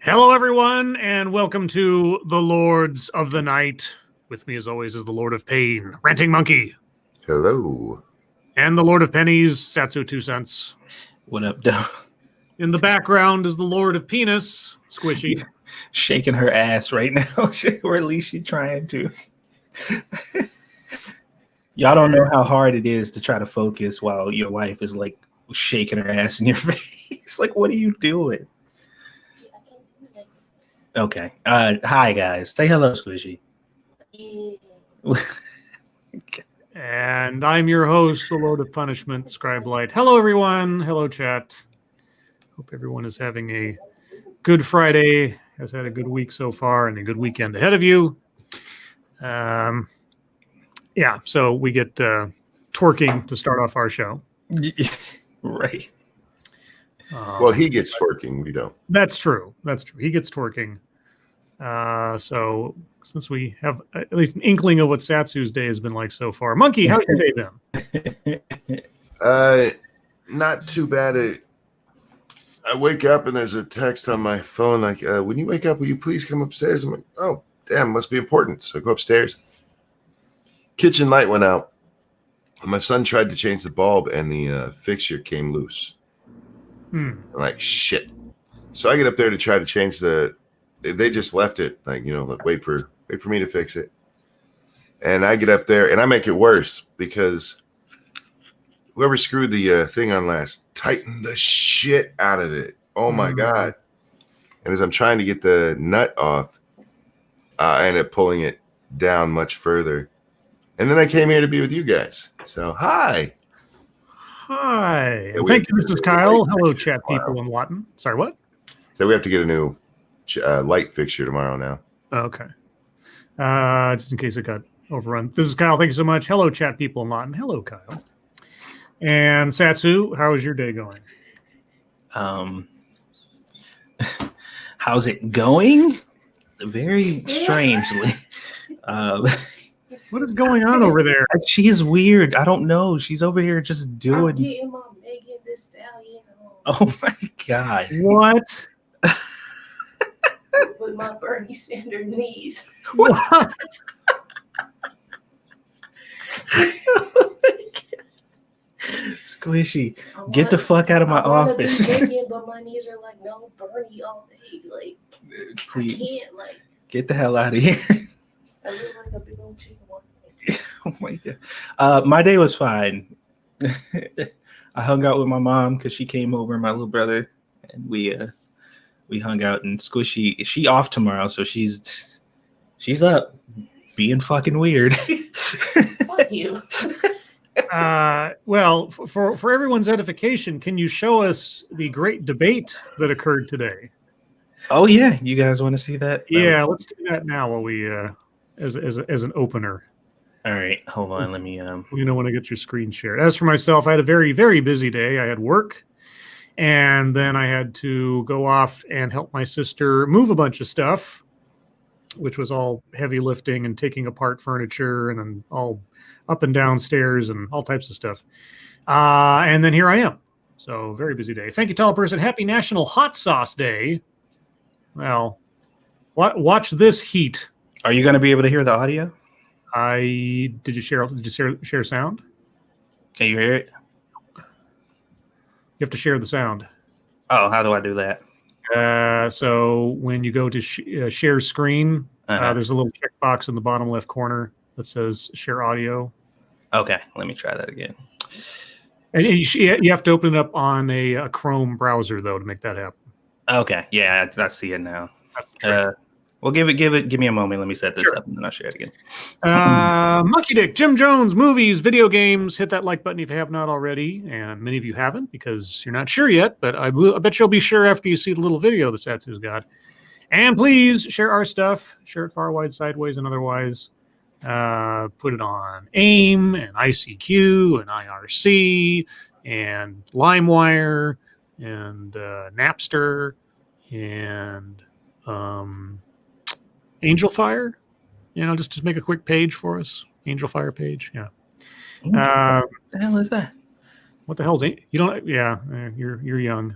Hello, everyone, and welcome to the Lords of the Night. With me, as always, is the Lord of Pain, Ranting Monkey. Hello. And the Lord of Pennies, Satsu 2 cents. What up, though? In the background is the Lord of Penis, Squishy. Shaking her ass right now, or at least she's trying to. Y'all don't know how hard it is to try to focus while your wife is like shaking her ass in your face. Like, what are you doing? Okay. Hi, guys. Say hello, Squishy. And I'm your host, the Lord of Punishment, Scribe Light. Hello, everyone. Hello, chat. Hope everyone is having a good Friday, has had a good week so far, and a good weekend ahead of you. Yeah, so we get twerking to start off our show. Right. Well, he gets twerking. We don't. That's true. That's true. He gets twerking. So since we have at least an inkling of what Satsu's day has been like so far, Monkey, how's your day been? Not too bad. I wake up and there's a text on my phone like, when you wake up, will you please come upstairs? I'm like, oh, damn, must be important. So I go upstairs. Kitchen light went out. My son tried to change the bulb and the fixture came loose. I'm like, shit. So I get up there to try to change they just left it, like, wait for me to fix it. And I get up there and I make it worse because whoever screwed the thing on last tightened the shit out of it. Oh my God. And as I'm trying to get the nut off, I ended up pulling it down much further. And then I came here to be with you guys. So, hi. Hi. Yeah, thank you, Mrs. Kyle. Hello, chat people in Lawton. Sorry, what? So we have to get a new light fixture tomorrow now. Okay. Just in case it got overrun. This is Kyle. Thank you so much. Hello, chat people in Lawton. Hello, Kyle. And Satsu, how is your day going? How's it going? Very strangely. What is going on over there? She is weird. I don't know. She's over here just doing. I'm getting my Megan Thee Stallion on. Oh my God! What? With my Bernie Sanders knees. What? Squishy, get the fuck out of my office. Megan, but my knees are like, no, Bernie all day. Like, please, I can't, like. Get the hell out of here. I look like a big old chicken. Oh my God. My day was fine. I hung out with my mom because she came over and my little brother, and we hung out. And Squishy, she off tomorrow, so she's up being fucking weird. Fuck you. Well, for everyone's edification, can you show us the great debate that occurred today? Oh yeah, you guys want to see that? Yeah, let's do that now while we as an opener. All right, hold on. Let me. When I get your screen shared. As for myself, I had a very, very busy day. I had work, and then I had to go off and help my sister move a bunch of stuff, which was all heavy lifting and taking apart furniture and then all up and down stairs and all types of stuff. And then here I am. So very busy day. Thank you, tall person. Happy National Hot Sauce Day. Well, watch this heat. Are you going to be able to hear the audio? Did you share sound? Can you hear it? You have to share the sound. Oh, how do I do that? So when you go to share screen, there's a little checkbox in the bottom left corner that says share audio. Okay, let me try that again. And you have to open it up on a Chrome browser though to make that happen. Okay, yeah, I see it now. Well, give me a moment. Let me set this up and then I'll share it again. Monkey Dick, Jim Jones, movies, video games. Hit that like button if you have not already, and many of you haven't because you're not sure yet. But I bet you'll be sure after you see the little video that Satsu's got. And please share our stuff. Share it far, wide, sideways, and otherwise. Put it on AIM and ICQ and IRC and LimeWire and Napster and Angel Fire, just make a quick page for us. Angel Fire page, yeah. What the hell is that? What the hell is you don't? Yeah, you're young.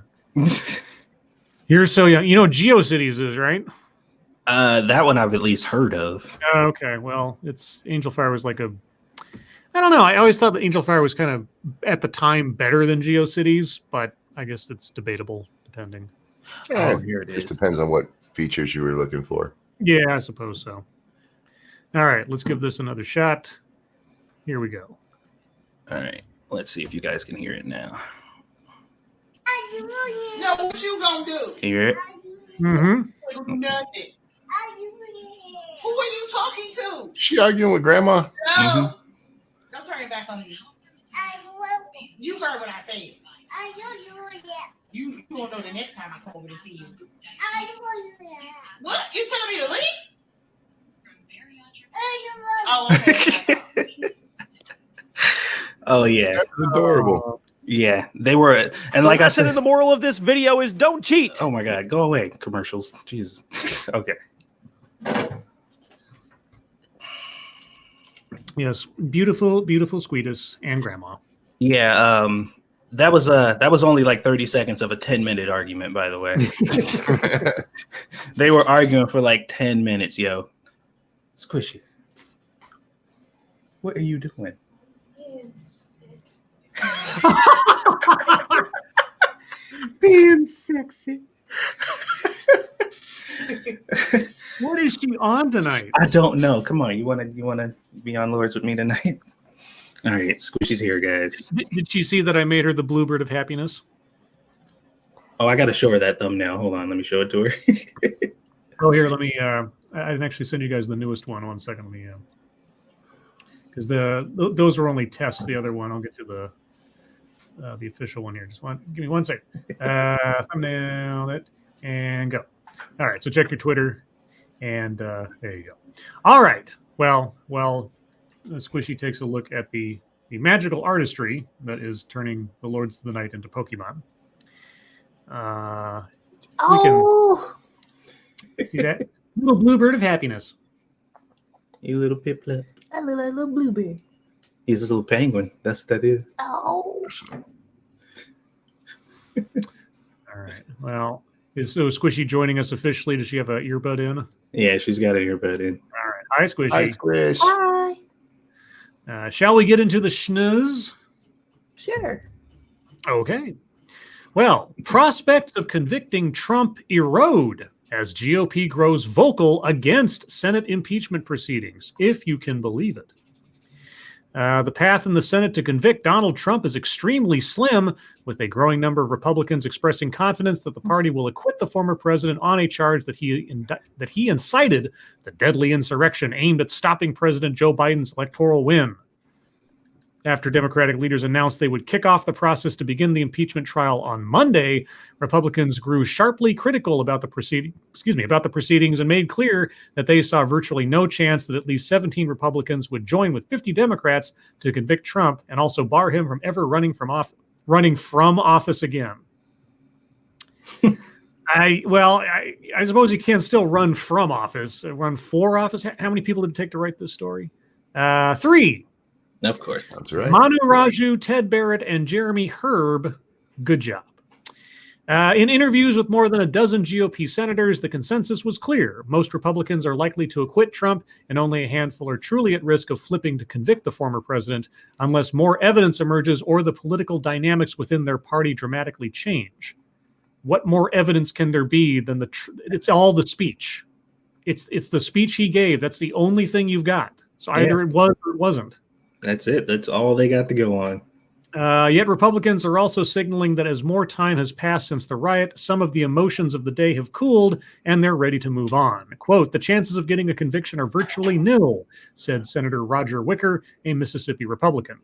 You're so young. You know what GeoCities is, right? That one I've at least heard of. Okay, well, Angel Fire was like I don't know. I always thought that Angel Fire was kind of at the time better than GeoCities, but I guess it's debatable depending. Yeah, Here it it is. just depends on what features you were looking for. Yeah, I suppose so. All right, let's give this another shot. Here we go. All right, let's see if you guys can hear it now. No, what you gonna do? Can you hear it? Mm-hmm. Nothing. Who are you talking to? She arguing with grandma? No. Mhm. Don't turn it back on me. You heard what I said. You won't know the next time I come over to see you. What? You telling me to leave? Oh, okay. Oh yeah, That's adorable. yeah. They were, and like I said, the moral of this video is don't cheat. oh my god, go away, commercials. Jesus. Okay. Yes, beautiful, beautiful Squeetus and Grandma. Yeah. That was only like 30 seconds of a 10-minute argument, by the way. They were arguing for like 10 minutes, yo. Squishy. What are you doing? Being sexy. What is she on tonight? I don't know. Come on, you wanna be on Lords with me tonight? All right, Squishy's here, guys. Did she see that I made her the bluebird of happiness? Oh, I gotta show her that thumbnail. Hold on, let me show it to her. Oh, here, let me. I can actually send you guys the newest one. 1 second, let me. Because those were only tests. The other one, I'll get to the official one here. Give me 1 second. Thumbnail that and go. All right, so check your Twitter, and there you go. All right. Well, Squishy takes a look at the magical artistry that is turning the Lords of the Night into Pokemon. See that little bluebird of happiness. You little piplet. I look like a little blueberry. He's a little penguin. That's what that is. Oh. All right. Well, is Squishy joining us officially? Does she have an earbud in? All Yeah, she's got an earbud in. right. Hi, Squishy. Hi, Squish. Hi. Shall we get into the schnooze? Sure. Okay. Well, prospects of convicting Trump erode as GOP grows vocal against Senate impeachment proceedings, if you can believe it. The path in the Senate to convict Donald Trump is extremely slim, with a growing number of Republicans expressing confidence that the party will acquit the former president on a charge that he incited the deadly insurrection aimed at stopping President Joe Biden's electoral win. After Democratic leaders announced they would kick off the process to begin the impeachment trial on Monday, Republicans grew sharply critical about the proceedings and made clear that they saw virtually no chance that at least 17 Republicans would join with 50 Democrats to convict Trump and also bar him from ever running from office again. I suppose he can still run from office, run for office. How many people did it take to write this story? 3. Of course. That's right. Manu Raju, Ted Barrett, and Jeremy Herb. Good job. In interviews with more than a dozen GOP senators, the consensus was clear. Most Republicans are likely to acquit Trump, and only a handful are truly at risk of flipping to convict the former president unless more evidence emerges or the political dynamics within their party dramatically change. What more evidence can there be than it's all the speech. It's the speech he gave. That's the only thing you've got. So either it was or it wasn't. That's it. That's all they got to go on. Yet Republicans are also signaling that as more time has passed since the riot, some of the emotions of the day have cooled and they're ready to move on. Quote, "The chances of getting a conviction are virtually nil," said Senator Roger Wicker, a Mississippi Republican.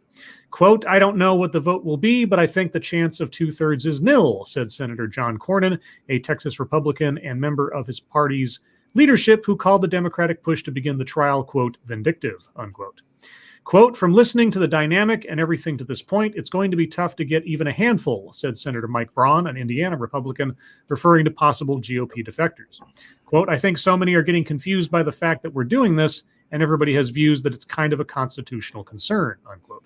Quote, "I don't know what the vote will be, but I think the chance of 2/3 is nil," said Senator John Cornyn, a Texas Republican and member of his party's leadership, who called the Democratic push to begin the trial, quote, "vindictive," unquote. Quote, "From listening to the dynamic and everything to this point, it's going to be tough to get even a handful," said Senator Mike Braun, an Indiana Republican, referring to possible GOP defectors. Quote, "I think so many are getting confused by the fact that we're doing this, and everybody has views that it's kind of a constitutional concern," unquote.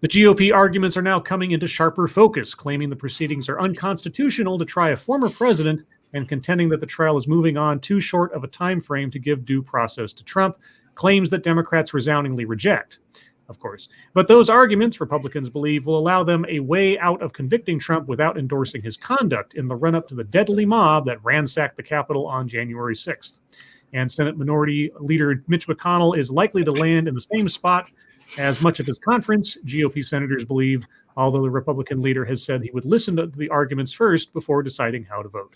The GOP arguments are now coming into sharper focus, claiming the proceedings are unconstitutional to try a former president and contending that the trial is moving on too short of a time frame to give due process to Trump, claims that Democrats resoundingly reject, of course. But those arguments, Republicans believe, will allow them a way out of convicting Trump without endorsing his conduct in the run-up to the deadly mob that ransacked the Capitol on January 6th. And Senate Minority Leader Mitch McConnell is likely to land in the same spot as much of his conference, GOP senators believe, although the Republican leader has said he would listen to the arguments first before deciding how to vote.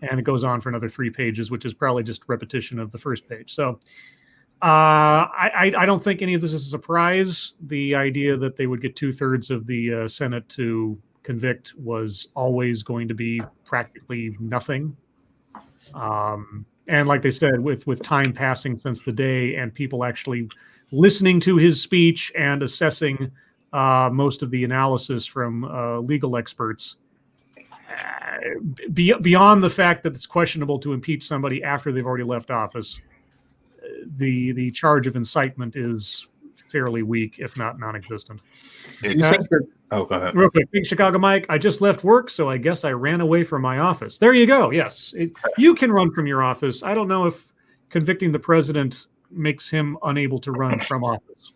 And it goes on for another 3 pages, which is probably just repetition of the first page. So I don't think any of this is a surprise. The idea that they would get 2/3 of the Senate to convict was always going to be practically nothing. And like they said, with time passing since the day and people actually listening to his speech and assessing most of the analysis from legal experts, beyond the fact that it's questionable to impeach somebody after they've already left office, the charge of incitement is fairly weak, if not non-existent. Go ahead. Real quick, Big Chicago Mike, I just left work, so I guess I ran away from my office. There you go. Yes, you can run from your office. I don't know if convicting the president makes him unable to run from office.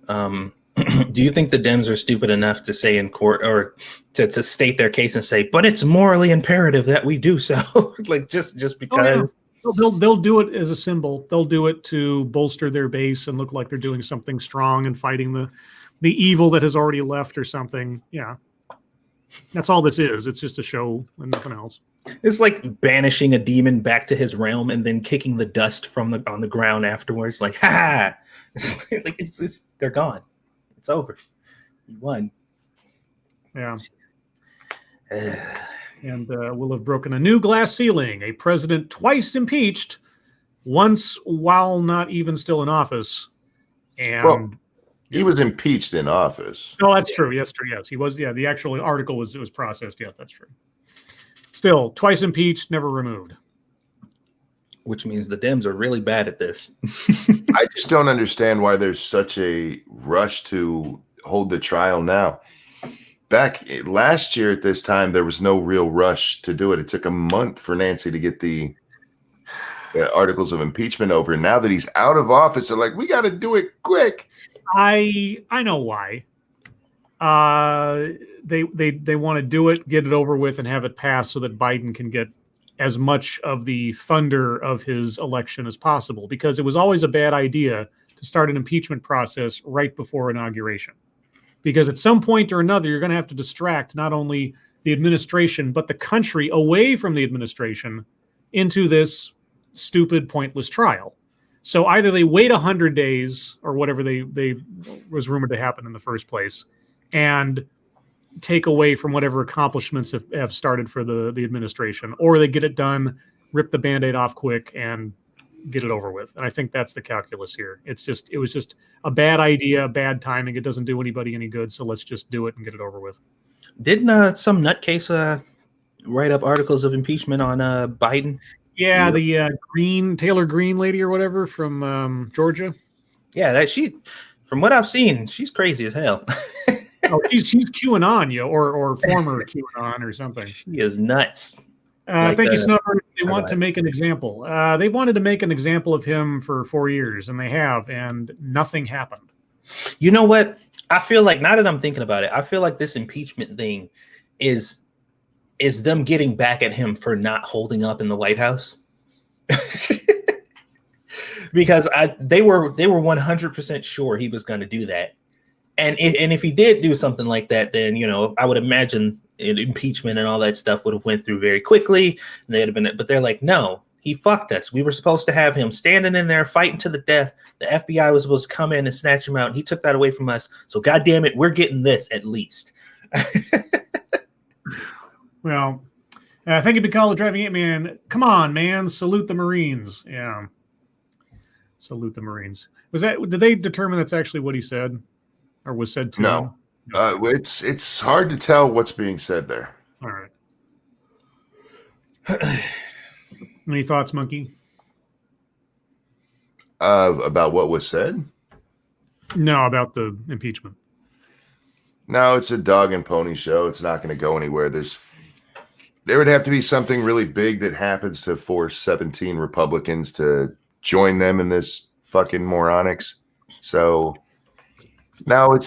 Do you think the Dems are stupid enough to say in court or to state their case and say, but it's morally imperative that we do so? Like just because they'll do it as a symbol. They'll do it to bolster their base and look like they're doing something strong and fighting the evil that has already left or something. Yeah. That's all this is. It's just a show and nothing else. It's like banishing a demon back to his realm and then kicking the dust on the ground afterwards. Like, ha! Like it's they're gone. It's over. You won. Yeah. And will have broken a new glass ceiling. A president twice impeached, once while not even still in office. And he was impeached in office. Oh, that's true. Yes, true. Yes, he was. Yeah, the actual article was processed. Yes, that's true. Still, twice impeached, never removed. Which means the Dems are really bad at this. I just don't understand why there's such a rush to hold the trial now. Back last year at this time, there was no real rush to do it. It took a month for Nancy to get the articles of impeachment over. And now that he's out of office, they're like, we got to do it quick. I know why. They want to do it, get it over with, and have it pass so that Biden can get as much of the thunder of his election as possible, because it was always a bad idea to start an impeachment process right before inauguration. Because at some point or another, you're going to have to distract not only the administration, but the country away from the administration into this stupid, pointless trial. So either they wait 100 days or whatever they was rumored to happen in the first place and take away from whatever accomplishments have started for the administration, or they get it done, rip the Band-Aid off quick and get it over with. And I think that's the calculus here. It was just a bad idea, bad timing. It doesn't do anybody any good. So let's just do it and get it over with. Didn't some nutcase write up articles of impeachment on Biden? Yeah, the Taylor Greene lady or whatever from Georgia. Yeah, from what I've seen, she's crazy as hell. Oh, she's QAnon, or former QAnon or something. She is nuts. Thank you, Snubber. They want to make an example. They wanted to make an example of him for 4 years, and they have, and nothing happened. You know what? I feel like, now that I'm thinking about it, I feel like this impeachment thing is them getting back at him for not holding up in the White House. Because they were 100% sure he was going to do that. And if he did do something like that, then, I would imagine impeachment and all that stuff would have went through very quickly. And they'd have been, but they're like, no, he fucked us. We were supposed to have him standing in there fighting to the death. The FBI was supposed to come in and snatch him out. He took that away from us. So God damn it, we're getting this at least. Well, thank you, Big Collar Driving It Man. Come on, man. Salute the Marines. Yeah. Salute the Marines. Did they determine that's actually what he said? Or was said to him? No. It's hard to tell what's being said there. All right. Any thoughts, Monkey? About what was said? No, about the impeachment. No, it's a dog and pony show. It's not going to go anywhere. There would have to be something really big that happens to force 17 Republicans to join them in this fucking moronics. So no,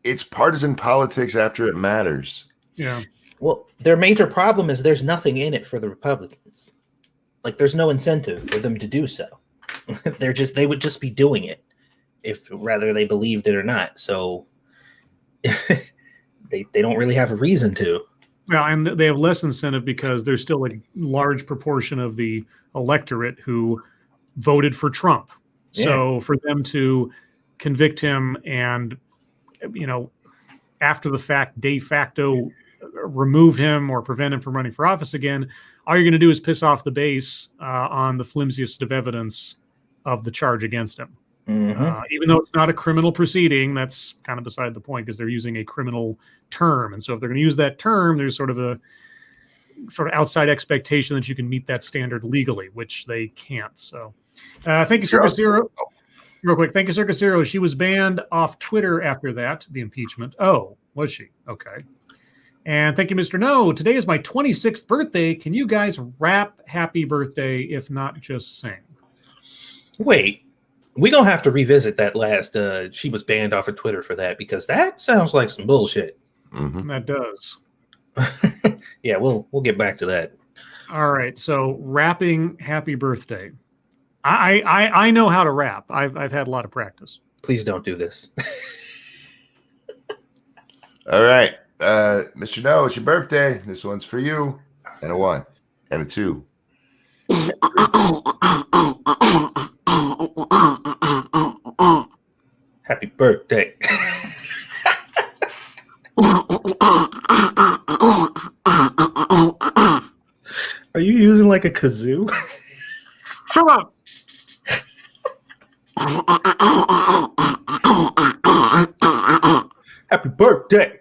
it's partisan politics after it matters. Yeah. Well, their major problem is there's nothing in it for the Republicans. Like, there's no incentive for them to do so. They would just be doing it if rather they believed it or not. So they don't really have a reason to. Well, and they have less incentive because there's still a large proportion of the electorate who voted for Trump. Yeah. So for them to convict him and, after the fact, de facto remove him or prevent him from running for office again, all you're going to do is piss off the base on the flimsiest of evidence of the charge against him. Mm-hmm. Even though it's not a criminal proceeding, that's kind of beside the point because they're using a criminal term. And so if they're going to use that term, there's sort of outside expectation that you can meet that standard legally, which they can't. So thank you, Circus Zero. Real quick, thank you, Circus Zero. She was banned off Twitter after that, the impeachment. Oh, was she? Okay. And thank you, Mr. No. Today is my 26th birthday. Can you guys rap happy birthday, if not just sing? Wait, we're going to have to revisit that last, she was banned off of Twitter for that, because that sounds like some bullshit. Mm-hmm. That does. Yeah, we'll get back to that. All right, so rapping happy birthday. I know how to rap. I've had a lot of practice. Please don't do this. All right. Mr. No, it's your birthday. This one's for you. And a 1 and a 2. Happy birthday. Are you using like a kazoo? Shut up! Happy birthday.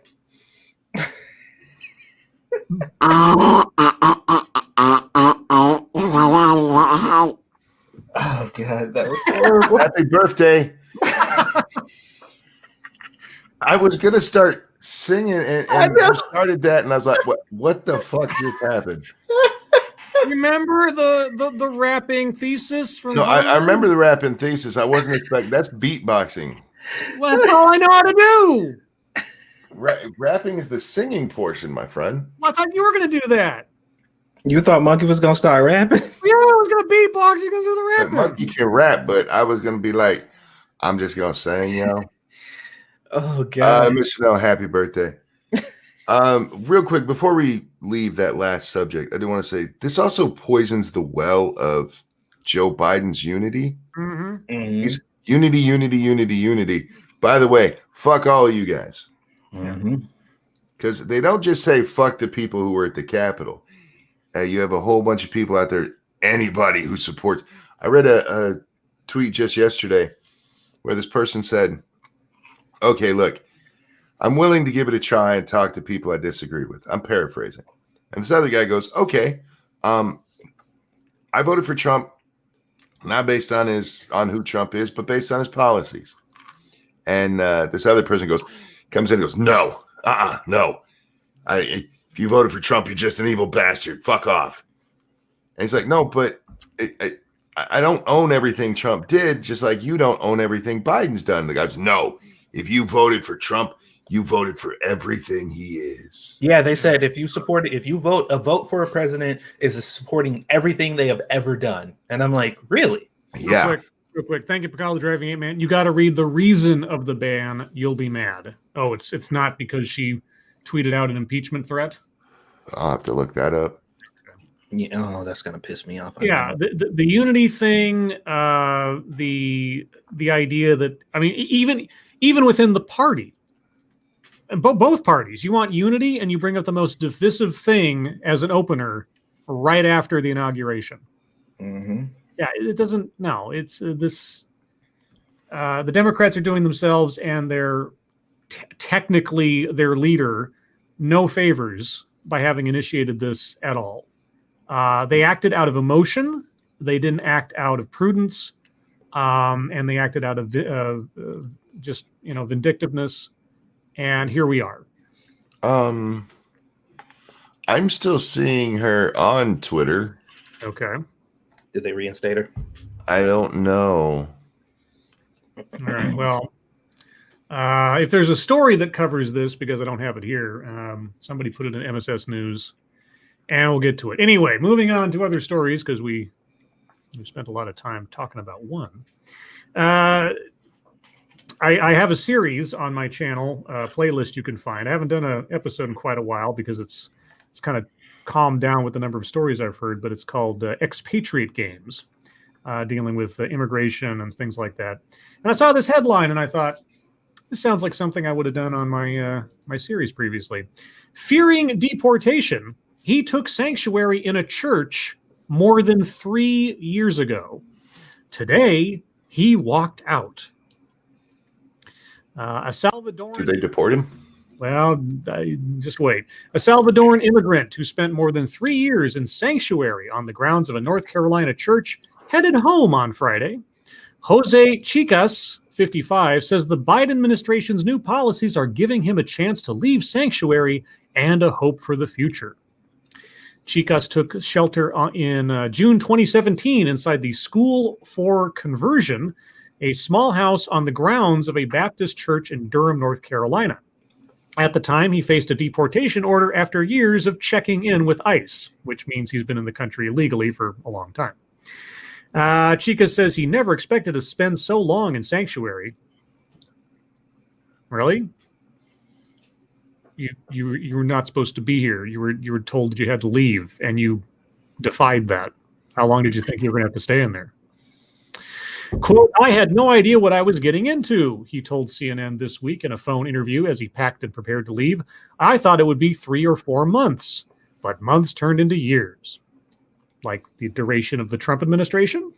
Oh God, that was horrible. Happy birthday. I was gonna start singing and you started that, and I was like, what the fuck just happened? Remember the rapping thesis from No, I remember the rapping thesis. I wasn't expecting that's beatboxing. Well, that's all I know how to do. Rapping is the singing portion, my friend. Well, I thought you were going to do that. You thought Monkey was gonna start rapping? Yeah, I was going to beatbox. He's going to do the rapping. Monkey can rap, but I was gonna be like, I'm just gonna sing, Oh God. Mr. Nell, happy birthday. Real quick, before we leave that last subject, I do want to say this also poisons the well of Joe Biden's unity. Mm-hmm. Mhm. He's unity. By the way, fuck all of you guys. Mhm. Because they don't just say fuck the people who were at the Capitol. You have a whole bunch of people out there, anybody who supports. I read a tweet just yesterday where this person said, okay, look, I'm willing to give it a try and talk to people I disagree with. I'm paraphrasing. And this other guy goes, okay, I voted for Trump, not based on who Trump is, but based on his policies. And this other person comes in and goes, no. If you voted for Trump, you're just an evil bastard. Fuck off. And he's like, no, but I don't own everything Trump did, just like you don't own everything Biden's done. The guy's, no, if you voted for Trump, you voted for everything he is. Yeah, they said if you vote for a president is supporting everything they have ever done. And I'm like, really? Yeah. Real quick. Thank you for college driving 8-man. You got to read the reason of the ban. You'll be mad. Oh, it's not because she tweeted out an impeachment threat. I'll have to look that up. Yeah, oh, that's gonna piss me off. Yeah, the unity thing, the idea that even within the party, both parties, you want unity, and you bring up the most divisive thing as an opener right after the inauguration. Mm-hmm. Yeah, it doesn't. No, it's this. The Democrats are doing themselves and they're technically their leader no favors by having initiated this at all. They acted out of emotion. They didn't act out of prudence. and they acted out of just vindictiveness. And here we are. I'm still seeing her on Twitter. Okay. Did they reinstate her? I don't know. All right. Well, if there's a story that covers this, because I don't have it here, somebody put it in MSS News, and we'll get to it. Anyway, moving on to other stories, because we spent a lot of time talking about one. I have a series on my channel, playlist you can find. I haven't done an episode in quite a while because it's kind of calmed down with the number of stories I've heard, but it's called Expatriate Games, dealing with immigration and things like that. And I saw this headline and I thought, this sounds like something I would have done on my series previously. Fearing deportation, he took sanctuary in a church more than 3 years ago. Today, he walked out. A Salvadoran... Did they deport him? Well, just wait. A Salvadoran immigrant who spent more than 3 years in sanctuary on the grounds of a North Carolina church headed home on Friday. Jose Chicas, 55, says the Biden administration's new policies are giving him a chance to leave sanctuary and a hope for the future. Chicas took shelter in June 2017 inside the School for Conversion, a small house on the grounds of a Baptist church in Durham, North Carolina. At the time, he faced a deportation order after years of checking in with ICE, which means he's been in the country illegally for a long time. Chicas says he never expected to spend so long in sanctuary. Really? You were not supposed to be here. You were told that you had to leave, and you defied that. How long did you think you were going to have to stay in there? Quote, I had no idea what I was getting into, he told CNN this week in a phone interview as he packed and prepared to leave. I thought it would be 3 or 4 months, but months turned into years, like the duration of the Trump administration.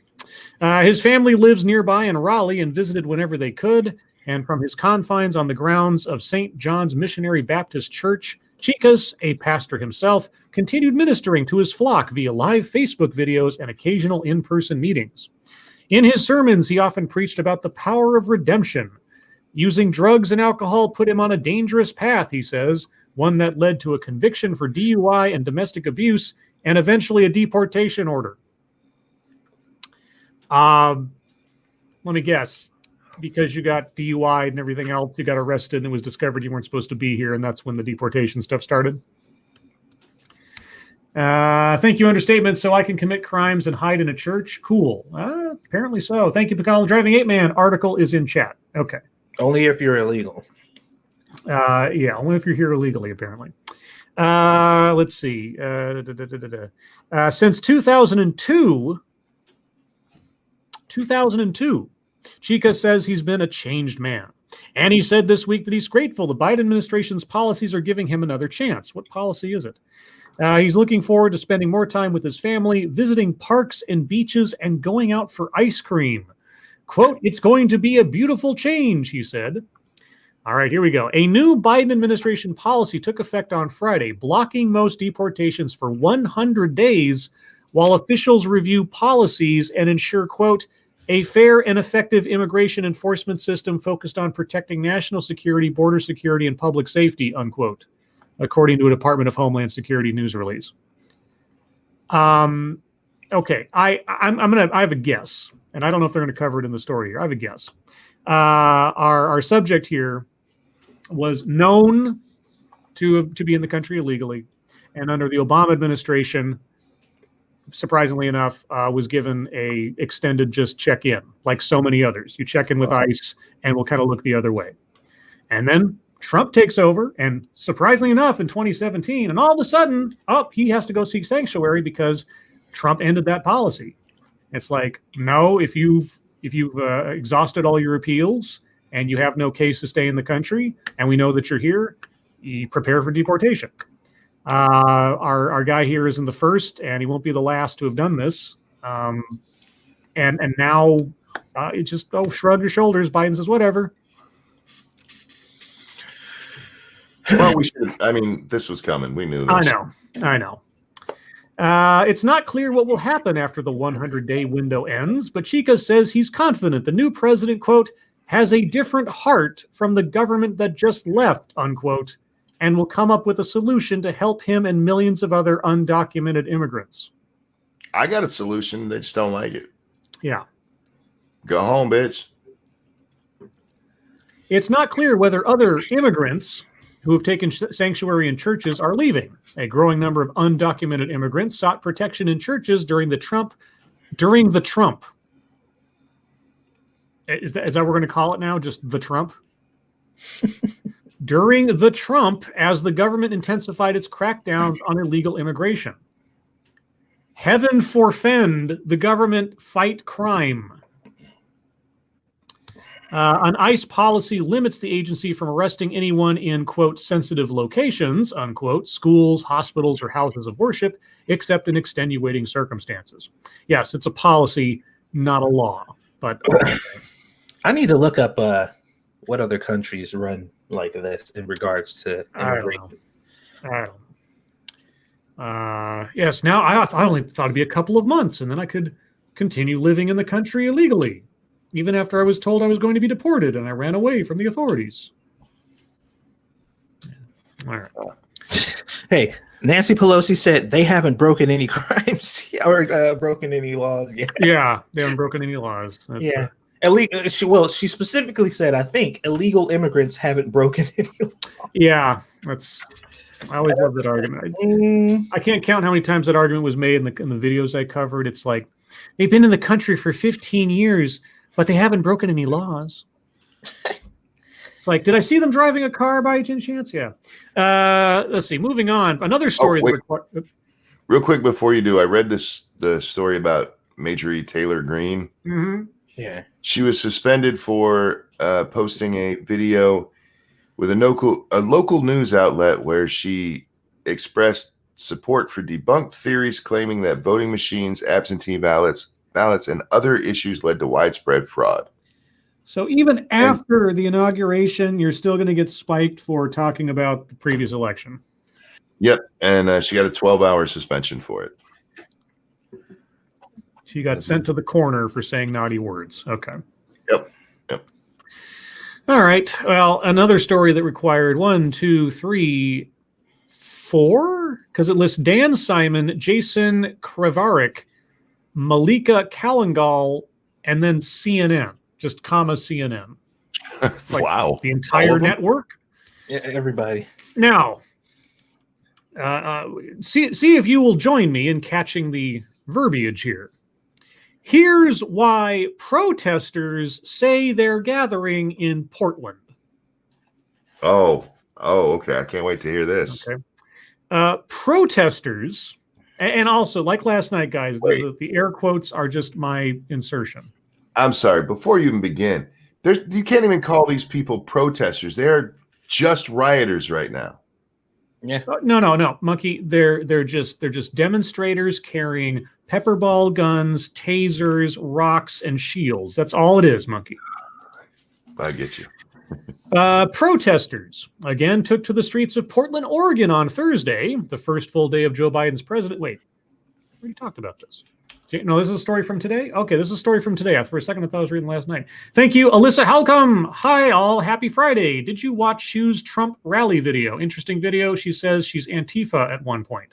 His family lives nearby in Raleigh and visited whenever they could. And from his confines on the grounds of St. John's Missionary Baptist Church, Chicas, a pastor himself, continued ministering to his flock via live Facebook videos and occasional in-person meetings. In his sermons, he often preached about the power of redemption. Using drugs and alcohol put him on a dangerous path, he says, one that led to a conviction for DUI and domestic abuse, and eventually a deportation order. Let me guess. Because you got DUI and everything else, you got arrested and it was discovered you weren't supposed to be here, and that's when the deportation stuff started. Thank you, understatement, so I can commit crimes and hide in a church? Cool. Apparently so. Thank you, Picala Driving 8 Man. Article is in chat. Okay. Only if you're illegal. Yeah, only if you're here illegally, apparently. Let's see. Since 2002, Chica says he's been a changed man. And he said this week that he's grateful the Biden administration's policies are giving him another chance. What policy is it? He's looking forward to spending more time with his family, visiting parks and beaches, and going out for ice cream. Quote, it's going to be a beautiful change, he said. All right, here we go. A new Biden administration policy took effect on Friday, blocking most deportations for 100 days while officials review policies and ensure, quote, a fair and effective immigration enforcement system focused on protecting national security, border security, and public safety, unquote, according to a Department of Homeland Security news release. Okay, I have a guess, and I don't know if they're going to cover it in the story here. I have a guess. Our subject here was known to be in the country illegally, and under the Obama administration, surprisingly enough, was given a extended just check-in, like so many others. You check in with ICE, and we'll kind of look the other way. And then Trump takes over, and surprisingly enough, in 2017, and all of a sudden, he has to go seek sanctuary because Trump ended that policy. It's like, no, if you've exhausted all your appeals and you have no case to stay in the country, and we know that you're here, you prepare for deportation. Our guy here isn't the first, and he won't be the last to have done this. And now it just shrug your shoulders. Biden says whatever. Well, we should. I mean, this was coming. We knew this. I know. It's not clear what will happen after the 100-day window ends, but Chica says he's confident the new president, quote, has a different heart from the government that just left, unquote, and will come up with a solution to help him and millions of other undocumented immigrants. I got a solution. They just don't like it. Yeah. Go home, bitch. It's not clear whether other immigrants who have taken sanctuary in churches are leaving. A growing number of undocumented immigrants sought protection in churches during the Trump. Is that what we're going to call it now? Just the Trump? During the Trump, as the government intensified its crackdown on illegal immigration. Heaven forfend the government fight crime. An ICE policy limits the agency from arresting anyone in, quote, sensitive locations, unquote, schools, hospitals, or houses of worship, except in extenuating circumstances. Yes, it's a policy, not a law. But I need to look up what other countries run like this in regards to immigration. I don't know. Yes, now I only thought it'd be a couple of months, and then I could continue living in the country illegally, even after I was told I was going to be deported, and I ran away from the authorities. All right. Hey, Nancy Pelosi said they haven't broken any crimes or broken any laws yet. Yeah, they haven't broken any laws. That's She specifically said, I think illegal immigrants haven't broken any laws. Yeah, I always love that argument. I can't count how many times that argument was made in the videos I covered. It's like, they've been in the country for 15 years, but they haven't broken any laws. It's like, did I see them driving a car by any chance? Yeah. Let's see. Moving on. Another story. Real quick before you do, I read the story about Marjorie Taylor Greene. Mm-hmm. Yeah. She was suspended for posting a video with a local news outlet where she expressed support for debunked theories claiming that voting machines, absentee ballots, and other issues led to widespread fraud. So even after the inauguration, you're still going to get spiked for talking about the previous election. Yep, and she got a 12-hour suspension for it. She got sent to the corner for saying naughty words. Okay. Yep. All right. Well, another story that required 1, 2, 3, 4, because it lists Dan Simon, Jason Kravarik, Malika Kalangal, and then CNN. Just comma CNN. Like wow. The entire network? Yeah, everybody. Now, see if you will join me in catching the verbiage here. Here's why protesters say they're gathering in Portland. Oh, okay. I can't wait to hear this. Okay. Protesters, and also, like last night, guys, the air quotes are just my insertion. I'm sorry. Before you even begin, you can't even call these people protesters. They're just rioters right now. Yeah. No, Monkey. They're just demonstrators carrying pepper ball guns, tasers, rocks, and shields. That's all it is, Monkey. I get you. Protesters again took to the streets of Portland, Oregon on Thursday, the first full day of Joe Biden's president. Wait, we already talked about this. No, this is a story from today? Okay, this is a story from today. For a second, I thought I was reading last night. Thank you, Alyssa Halcomb. Hi, all. Happy Friday. Did you watch Shu's Trump rally video? Interesting video. She says she's Antifa at one point.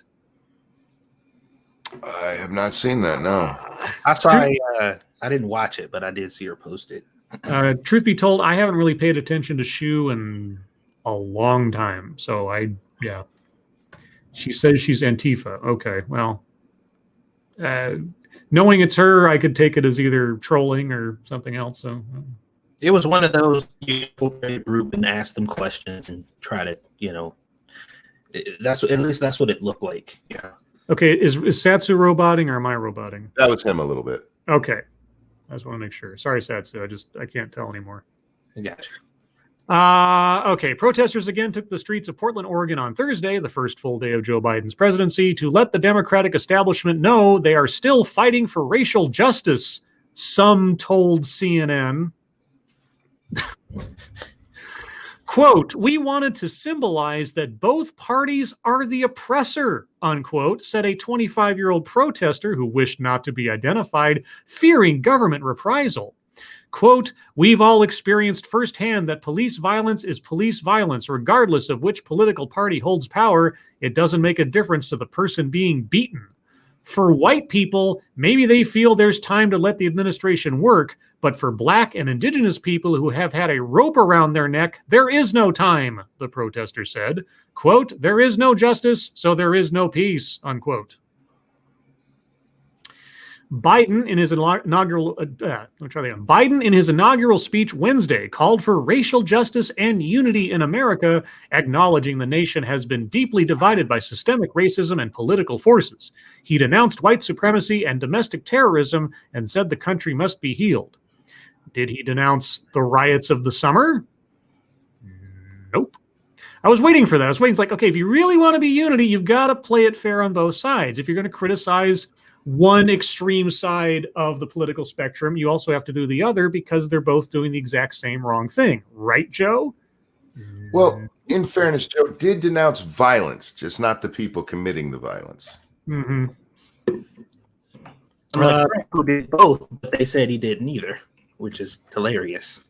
I have not seen that, no. I saw I didn't watch it, but I did see her post it. Truth be told, I haven't really paid attention to Shu in a long time. So yeah. She says she's Antifa. Okay, well. Knowing it's her, I could take it as either trolling or something else. So it was one of those group and ask them questions and try to, that's what it looked like. Yeah. Okay. Is Satsu roboting or am I roboting? That was him a little bit. Okay. I just want to make sure. Sorry, Satsu. I can't tell anymore. I got you. Okay. Protesters again took the streets of Portland, Oregon on Thursday, the first full day of Joe Biden's presidency, to let the Democratic establishment know they are still fighting for racial justice, some told CNN. Quote, we wanted to symbolize that both parties are the oppressor, unquote, said a 25-year-old protester who wished not to be identified, fearing government reprisal. Quote, we've all experienced firsthand that police violence is police violence, regardless of which political party holds power. It doesn't make a difference to the person being beaten. For white people, maybe they feel there's time to let the administration work, but for Black and Indigenous people who have had a rope around their neck, there is no time, the protester said. Quote, there is no justice, so there is no peace, unquote. Biden in his inaugural speech Wednesday called for racial justice and unity in America, acknowledging the nation has been deeply divided by systemic racism and political forces. He denounced white supremacy and domestic terrorism and said the country must be healed. Did he denounce the riots of the summer? Nope. I was waiting for that. I was waiting. It's like, okay, if you really want to be unity, you've got to play it fair on both sides. If you're going to criticize one extreme side of the political spectrum, you also have to do the other because they're both doing the exact same wrong thing. Right, Joe? Well, in fairness, Joe did denounce violence, just not the people committing the violence. Mm-hmm. Who did both, but they said he didn't either, which is hilarious.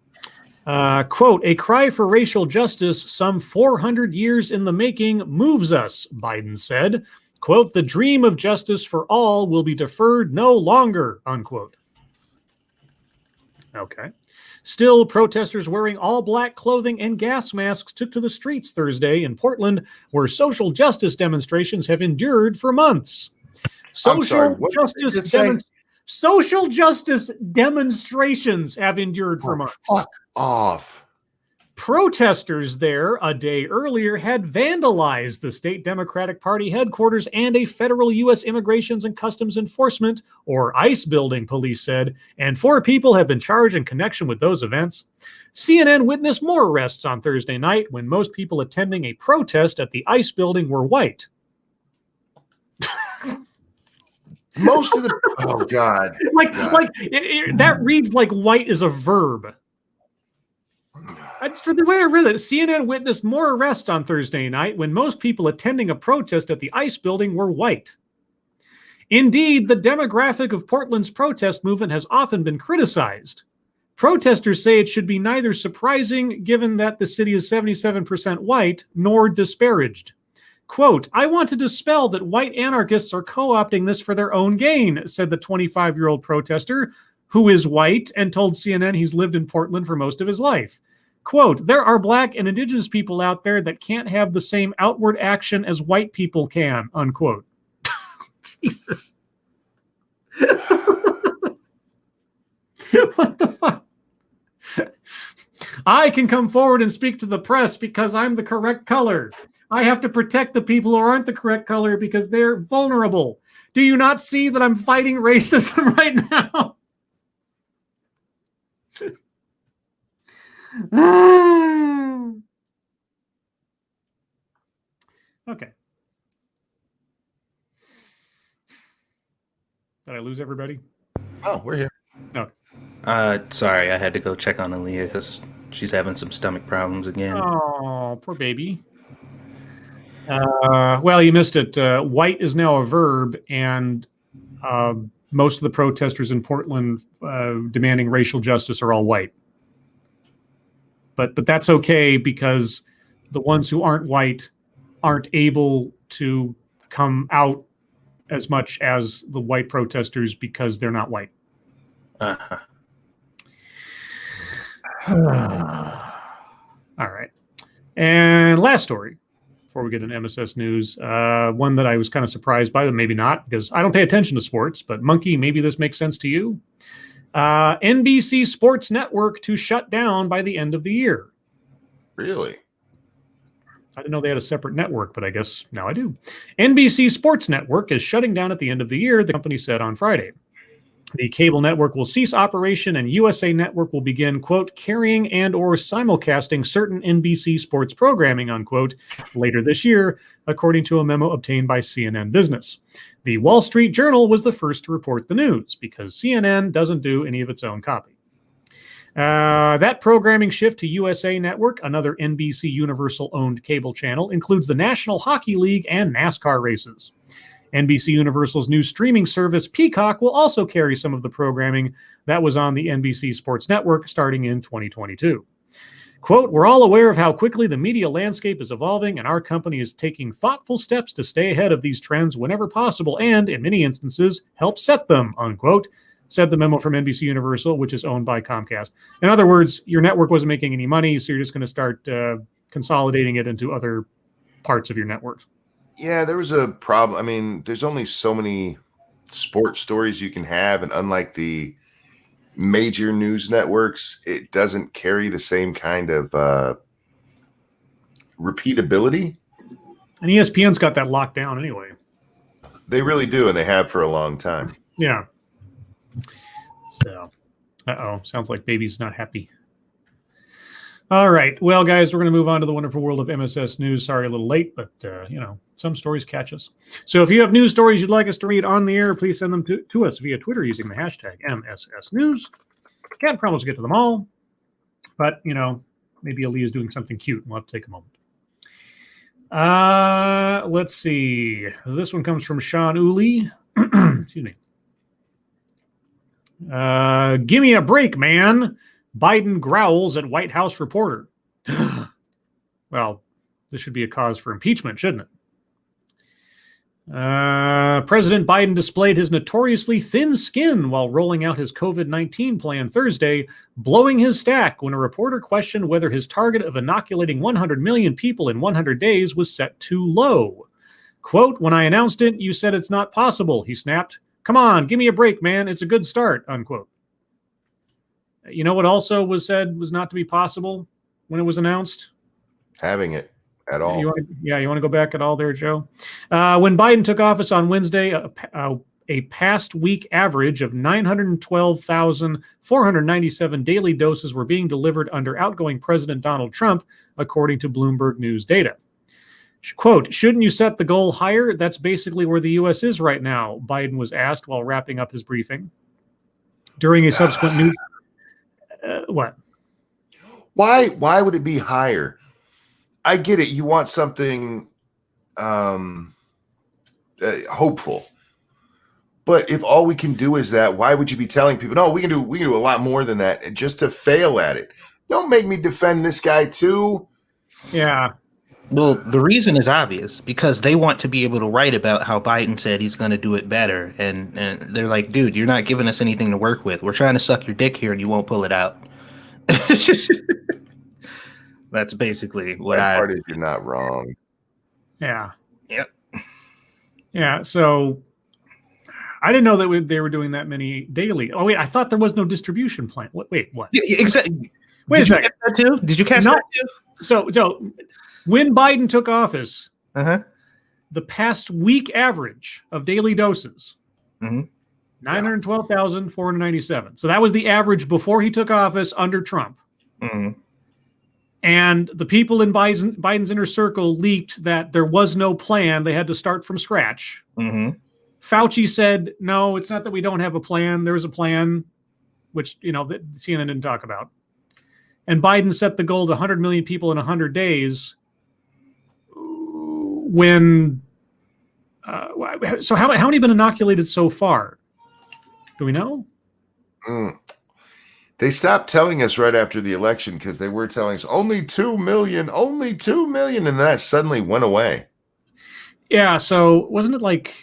Quote, a cry for racial justice some 400 years in the making moves us, Biden said. Quote, the dream of justice for all will be deferred no longer, unquote. Okay. Still, protesters wearing all black clothing and gas masks took to the streets Thursday in Portland, where social justice demonstrations have endured for months. Social justice demonstrations have endured for months. Fuck off. Protesters there a day earlier had vandalized the state Democratic Party headquarters and a federal U.S. Immigrations and Customs Enforcement, or ICE building, police said, and 4 people have been charged in connection with those events. CNN witnessed more arrests on Thursday night when most people attending a protest at the ICE building were white. Most of the... Oh, God. That reads like white is a verb. That's the way I read it. CNN witnessed more arrests on Thursday night when most people attending a protest at the ICE building were white. Indeed, the demographic of Portland's protest movement has often been criticized. Protesters say it should be neither surprising, given that the city is 77% white, nor disparaged. Quote, I want to dispel that white anarchists are co-opting this for their own gain, said the 25-year-old protester, who is white and told CNN he's lived in Portland for most of his life. Quote, there are Black and Indigenous people out there that can't have the same outward action as white people can, unquote. Jesus. What the fuck? I can come forward and speak to the press because I'm the correct color. I have to protect the people who aren't the correct color because they're vulnerable. Do you not see that I'm fighting racism right now? Okay. Did I lose everybody? Oh, we're here. Okay. Sorry, I had to go check on Aaliyah because she's having some stomach problems again. Oh, poor baby. Well, you missed it. White is now a verb, and most of the protesters in Portland demanding racial justice are all white. But that's okay because the ones who aren't white aren't able to come out as much as the white protesters because they're not white. Uh-huh. All right. And last story before we get into MSS news, one that I was kind of surprised by, but maybe not because I don't pay attention to sports, but Monkey, maybe this makes sense to you. NBC Sports Network to shut down by the end of the year. Really? I didn't know they had a separate network, but I guess now I do. NBC Sports Network is shutting down at the end of the year, the company said on Friday. The cable network will cease operation and USA Network will begin, quote, carrying and or simulcasting certain NBC sports programming, unquote, later this year, according to a memo obtained by CNN Business. The Wall Street Journal was the first to report the news because CNN doesn't do any of its own copy. That programming shift to USA Network, another NBC Universal-owned cable channel, includes the National Hockey League and NASCAR races. NBC Universal's new streaming service, Peacock, will also carry some of the programming that was on the NBC Sports Network starting in 2022. Quote, we're all aware of how quickly the media landscape is evolving, and our company is taking thoughtful steps to stay ahead of these trends whenever possible and, in many instances, help set them, unquote, said the memo from NBC Universal, which is owned by Comcast. In other words, your network wasn't making any money, so you're just going to start consolidating it into other parts of your network. Yeah, there was a problem. I mean, there's only so many sports stories you can have, and unlike the major news networks, it doesn't carry the same kind of repeatability. And ESPN's got that locked down anyway. They really do, and they have for a long time. Yeah. So, sounds like baby's not happy. All right. Well, guys, we're going to move on to the wonderful world of MSS News. Sorry, a little late, but, some stories catch us. So if you have news stories you'd like us to read on the air, please send them to us via Twitter using the hashtag MSS News. Can't promise to get to them all, but, maybe Ali is doing something cute, and we'll have to take a moment. Let's see. This one comes from Sean Uli. Excuse me. Give me a break, man. Biden growls at White House reporter. Well, this should be a cause for impeachment, shouldn't it? President Biden displayed his notoriously thin skin while rolling out his COVID-19 plan Thursday, blowing his stack when a reporter questioned whether his target of inoculating 100 million people in 100 days was set too low. Quote, when I announced it, you said it's not possible, he snapped. Come on, give me a break, man. It's a good start, unquote. You know what also was said was not to be possible when it was announced? Having it at all. You want to go back at all there, Joe? When Biden took office on Wednesday, a past week average of 912,497 daily doses were being delivered under outgoing President Donald Trump, according to Bloomberg News data. Quote, shouldn't you set the goal higher? That's basically where the U.S. is right now, Biden was asked while wrapping up his briefing. During a subsequent news... what? Why would it be higher? I get it. You want something hopeful. But if all we can do is that, why would you be telling people, no, we can do a lot more than that, and just to fail at it? Don't make me defend this guy too. Yeah. Well, the reason is obvious, because they want to be able to write about how Biden said he's going to do it better. And they're like, dude, you're not giving us anything to work with. We're trying to suck your dick here and you won't pull it out. That's basically what part is you're not wrong. Yeah. Yep. Yeah. So I didn't know that they were doing that many daily. Oh, wait. I thought there was no distribution plan. Wait, what? Yeah, exactly. Wait a second. That too? Did you catch that too? So when Biden took office, the past week average of daily doses, 912,497. So that was the average before he took office under Trump. And the people in Biden's inner circle leaked that there was no plan. They had to start from scratch. Fauci said, no, it's not that we don't have a plan. There was a plan, which, that CNN didn't talk about. And Biden set the goal to 100 million people in 100 days. When, so how many have been inoculated so far? Do we know? They stopped telling us right after the election because they were telling us only 2 million, and that suddenly went away. Yeah, so wasn't it like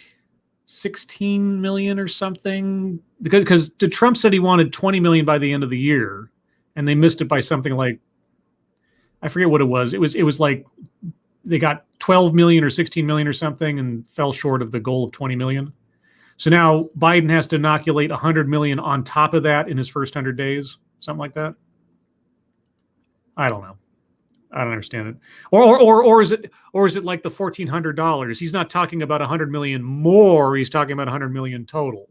16 million or something? Because Trump said he wanted 20 million by the end of the year, and they missed it by something like, I forget what it was. It was like they got 12 million or 16 million or something and fell short of the goal of 20 million. So now Biden has to inoculate 100 million on top of that in his first 100 days, something like that. I don't know. I don't understand it. Or is it like the $1,400? He's not talking about 100 million more. He's talking about 100 million total.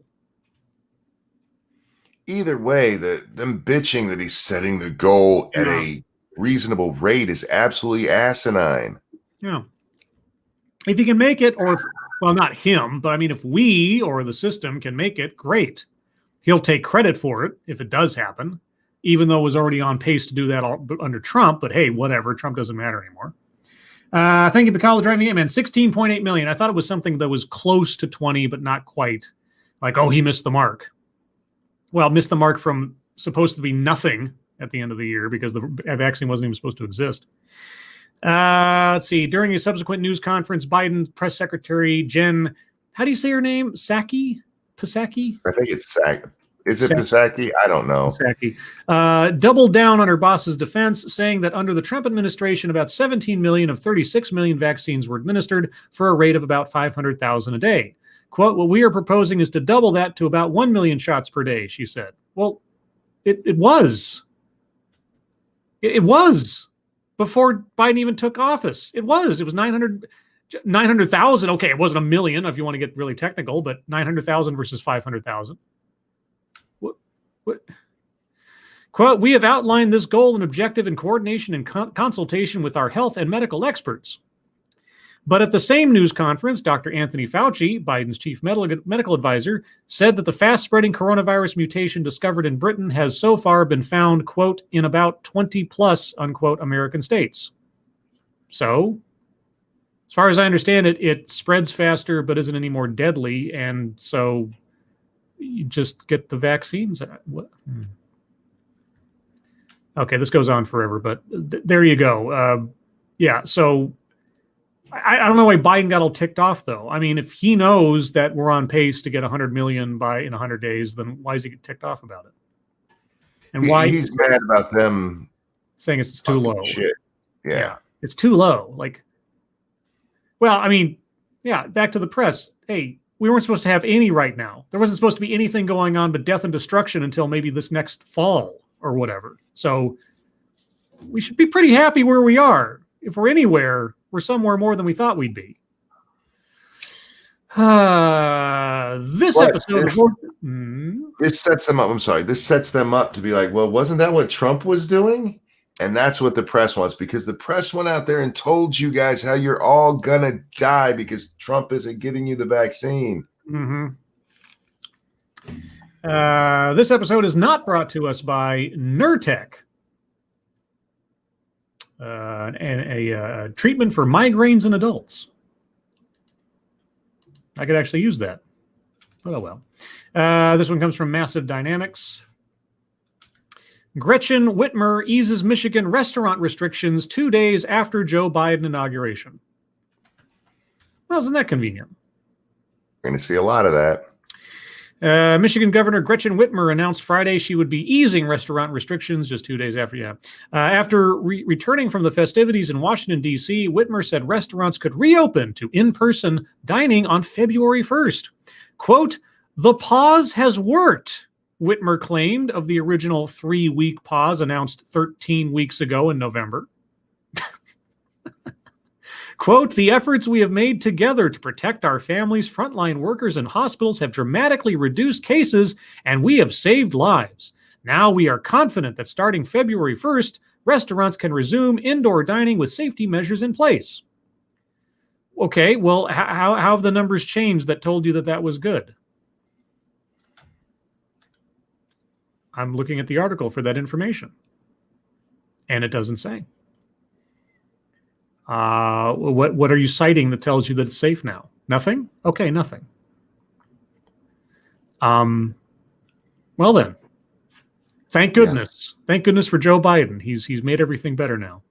Either way, them bitching that he's setting the goal at a reasonable rate is absolutely asinine. Yeah. If he can make it, well, not him, but I mean, if we or the system can make it, great. He'll take credit for it if it does happen. even though it was already on pace to do that under Trump. But hey, whatever. Trump doesn't matter anymore. Thank you, Bacala Driving Man. 16.8 million. I thought it was something that was close to 20, but not quite. Like, oh, he missed the mark. Well, missed the mark from supposed to be nothing at the end of the year because the vaccine wasn't even supposed to exist. Let's see. During a subsequent news conference, Biden press secretary Jen, how do you say her name? Psaki? I think it's Psaki. Is it Psaki? I don't know. Psaki. Doubled down on her boss's defense, saying that under the Trump administration, about 17 million of 36 million vaccines were administered for a rate of about 500,000 a day. Quote, what we are proposing is to double that to about 1 million shots per day, she said. Well, it was. It was. Before Biden even took office. It was 900,000. Okay, it wasn't a million if you want to get really technical, but 900,000 versus 500,000. What? Quote, we have outlined this goal and objective in coordination and consultation with our health and medical experts. But at the same news conference, Dr. Anthony Fauci, Biden's chief medical advisor, said that the fast-spreading coronavirus mutation discovered in Britain has so far been found, quote, in about 20 plus, unquote, American states. So, as far as I understand it, it spreads faster but isn't any more deadly, and so you just get the vaccines. Okay, this goes on forever, but there you go. Yeah, so I don't know why Biden got all ticked off, though. I mean, if he knows that we're on pace to get 100 million in 100 days, then why is he get ticked off about it? And why he's mad about them saying it's too low? Shit. Yeah, it's too low. Like, well, I mean, yeah. Back to the press. Hey, we weren't supposed to have any right now. There wasn't supposed to be anything going on but death and destruction until maybe this next fall or whatever. So we should be pretty happy where we are. If we're anywhere, we're somewhere more than we thought we'd be. This episode. This sets them up. I'm sorry. This sets them up to be like, well, wasn't that what Trump was doing? And that's what the press wants, because the press went out there and told you guys how you're all going to die because Trump isn't getting you the vaccine. Mm-hmm. This episode is not brought to us by Nurtec. And a treatment for migraines in adults. I could actually use that. But oh well. This one comes from Massive Dynamics. Gretchen Whitmer eases Michigan restaurant restrictions 2 days after Joe Biden inauguration. Well, isn't that convenient? We're going to see a lot of that. Michigan Governor Gretchen Whitmer announced Friday she would be easing restaurant restrictions just 2 days after. After returning from the festivities in Washington, D.C., Whitmer said restaurants could reopen to in-person dining on February 1st. Quote, the pause has worked, Whitmer claimed of the original 3-week pause announced 13 weeks ago in November. Quote, the efforts we have made together to protect our families, frontline workers, and hospitals have dramatically reduced cases, and we have saved lives. Now we are confident that starting February 1st, restaurants can resume indoor dining with safety measures in place. Okay, well, how have the numbers changed that told you that that was good? I'm looking at the article for that information, and it doesn't say. What are you citing that tells you that it's safe now? Nothing? Okay, nothing. Well then, thank goodness. Yeah. Thank goodness for Joe Biden. He's made everything better now.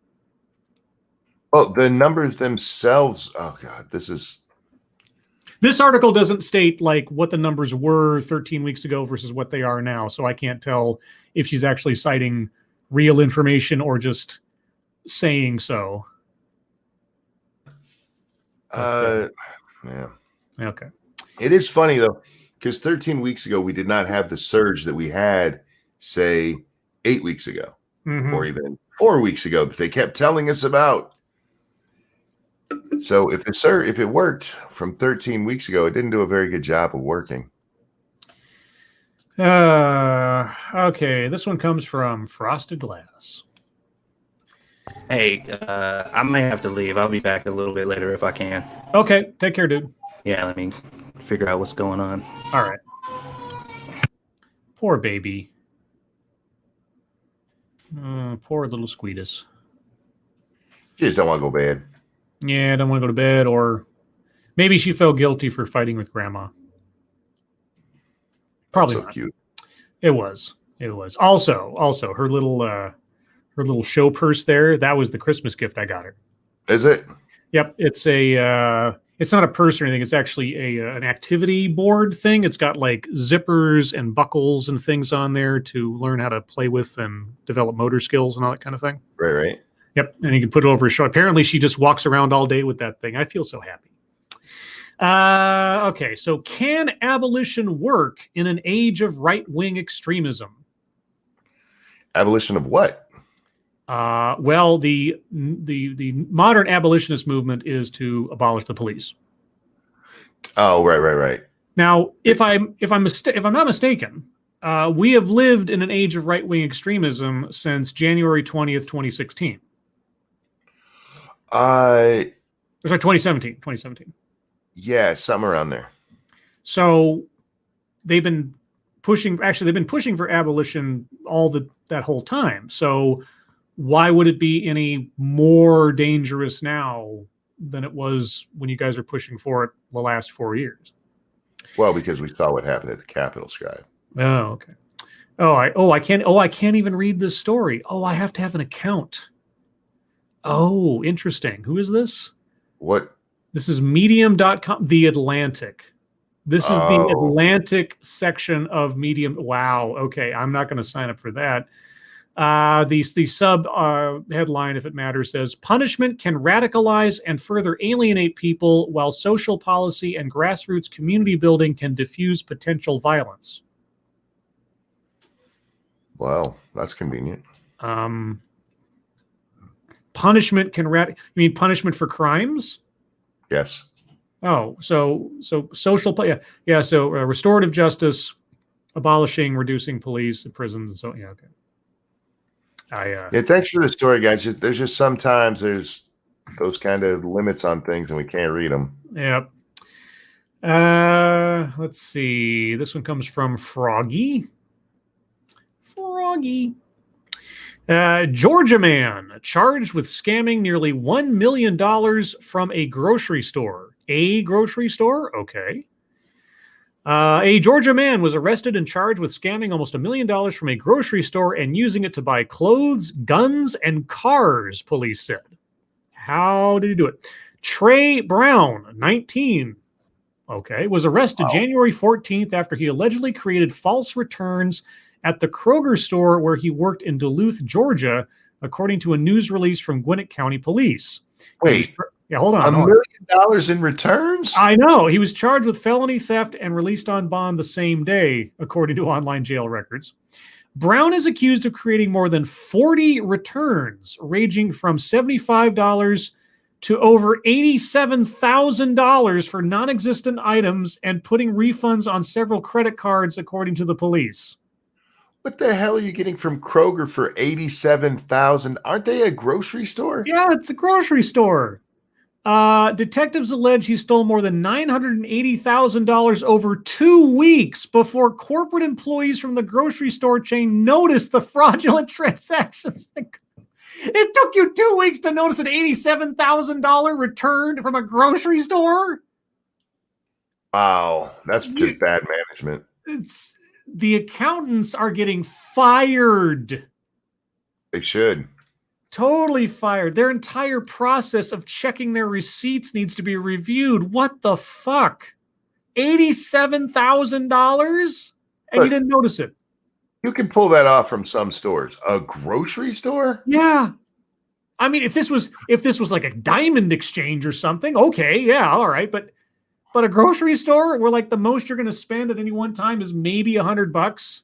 Well, the numbers themselves. Oh God, this article doesn't state like what the numbers were 13 weeks ago versus what they are now. So I can't tell if she's actually citing real information or just saying so. Yeah. Okay. It is funny though, because 13 weeks ago we did not have the surge that we had, say, 8 weeks ago, or even 4 weeks ago that they kept telling us about. So if it worked from 13 weeks ago, it didn't do a very good job of working. Okay, this one comes from Frosted Glass. Hey, I may have to leave. I'll be back a little bit later if I can. Okay, take care, dude. Yeah, let me figure out what's going on. All right. Poor baby. Poor little Squeetus. She just don't want to go to bed. Yeah, I don't want to go to bed, or maybe she felt guilty for fighting with Grandma. Probably That's so not. cute. It was. Also, her little show purse there. That was the Christmas gift I got her. Is it? Yep, it's it's not a purse or anything. It's actually an activity board thing. It's got like zippers and buckles and things on there to learn how to play with and develop motor skills and all that kind of thing. Right. Yep, and you can put it over her shoulder. Apparently, she just walks around all day with that thing. I feel so happy. Okay, so can abolition work in an age of right-wing extremism? Abolition of what? Well, the modern abolitionist movement is to abolish the police. Oh, right. Now, if I'm not mistaken, we have lived in an age of right-wing extremism since January 20th, 2016. Sorry, 2017. Yeah, something around there. So they've been pushing for abolition that whole time. So why would it be any more dangerous now than it was when you guys were pushing for it the last 4 years? Well, because we saw what happened at the Capitol, Scribe. Oh, okay. I can't even read this story. Oh, I have to have an account. Oh, interesting. Who is this? What? This is medium.com, The Atlantic. This is the Atlantic section of Medium. Wow. Okay. I'm not going to sign up for that. The sub headline, if it matters, says punishment can radicalize and further alienate people, while social policy and grassroots community building can diffuse potential violence. Well, that's convenient. Punishment can you mean punishment for crimes? Yes. Oh, so social, yeah. So restorative justice, abolishing, reducing police and prisons, and so yeah. Okay. Yeah, thanks for the story, guys. There's just sometimes there's those kind of limits on things, and we can't read them. Yep. Let's see. This one comes from Froggy. Georgia man charged with scamming nearly $1 million from a grocery store. A grocery store? Okay. A Georgia man was arrested and charged with scamming almost $1 million from a grocery store and using it to buy clothes, guns, and cars, police said. How did he do it? Trey Brown, 19, was arrested January 14th after he allegedly created false returns at the Kroger store where he worked in Duluth, Georgia, according to a news release from Gwinnett County Police. Wait. Yeah, hold on. $1 million in returns? I know. He was charged with felony theft and released on bond the same day, according to online jail records. Brown is accused of creating more than 40 returns, ranging from $75 to over $87,000 for non-existent items and putting refunds on several credit cards, according to the police. What the hell are you getting from Kroger for $87,000? Aren't they a grocery store? Yeah, it's a grocery store. Detectives allege he stole more than $980,000 over 2 weeks before corporate employees from the grocery store chain noticed the fraudulent transactions. It took you 2 weeks to notice an $87,000 return from a grocery store? Wow, that's just bad management. The accountants are getting fired. They should. Totally fired. Their entire process of checking their receipts needs to be reviewed. What the fuck? $87,000? And you didn't notice it. You can pull that off from some stores. A grocery store? Yeah. I mean, if this was like a diamond exchange or something, okay, yeah, all right. But a grocery store where like the most you're going to spend at any one time is maybe $100,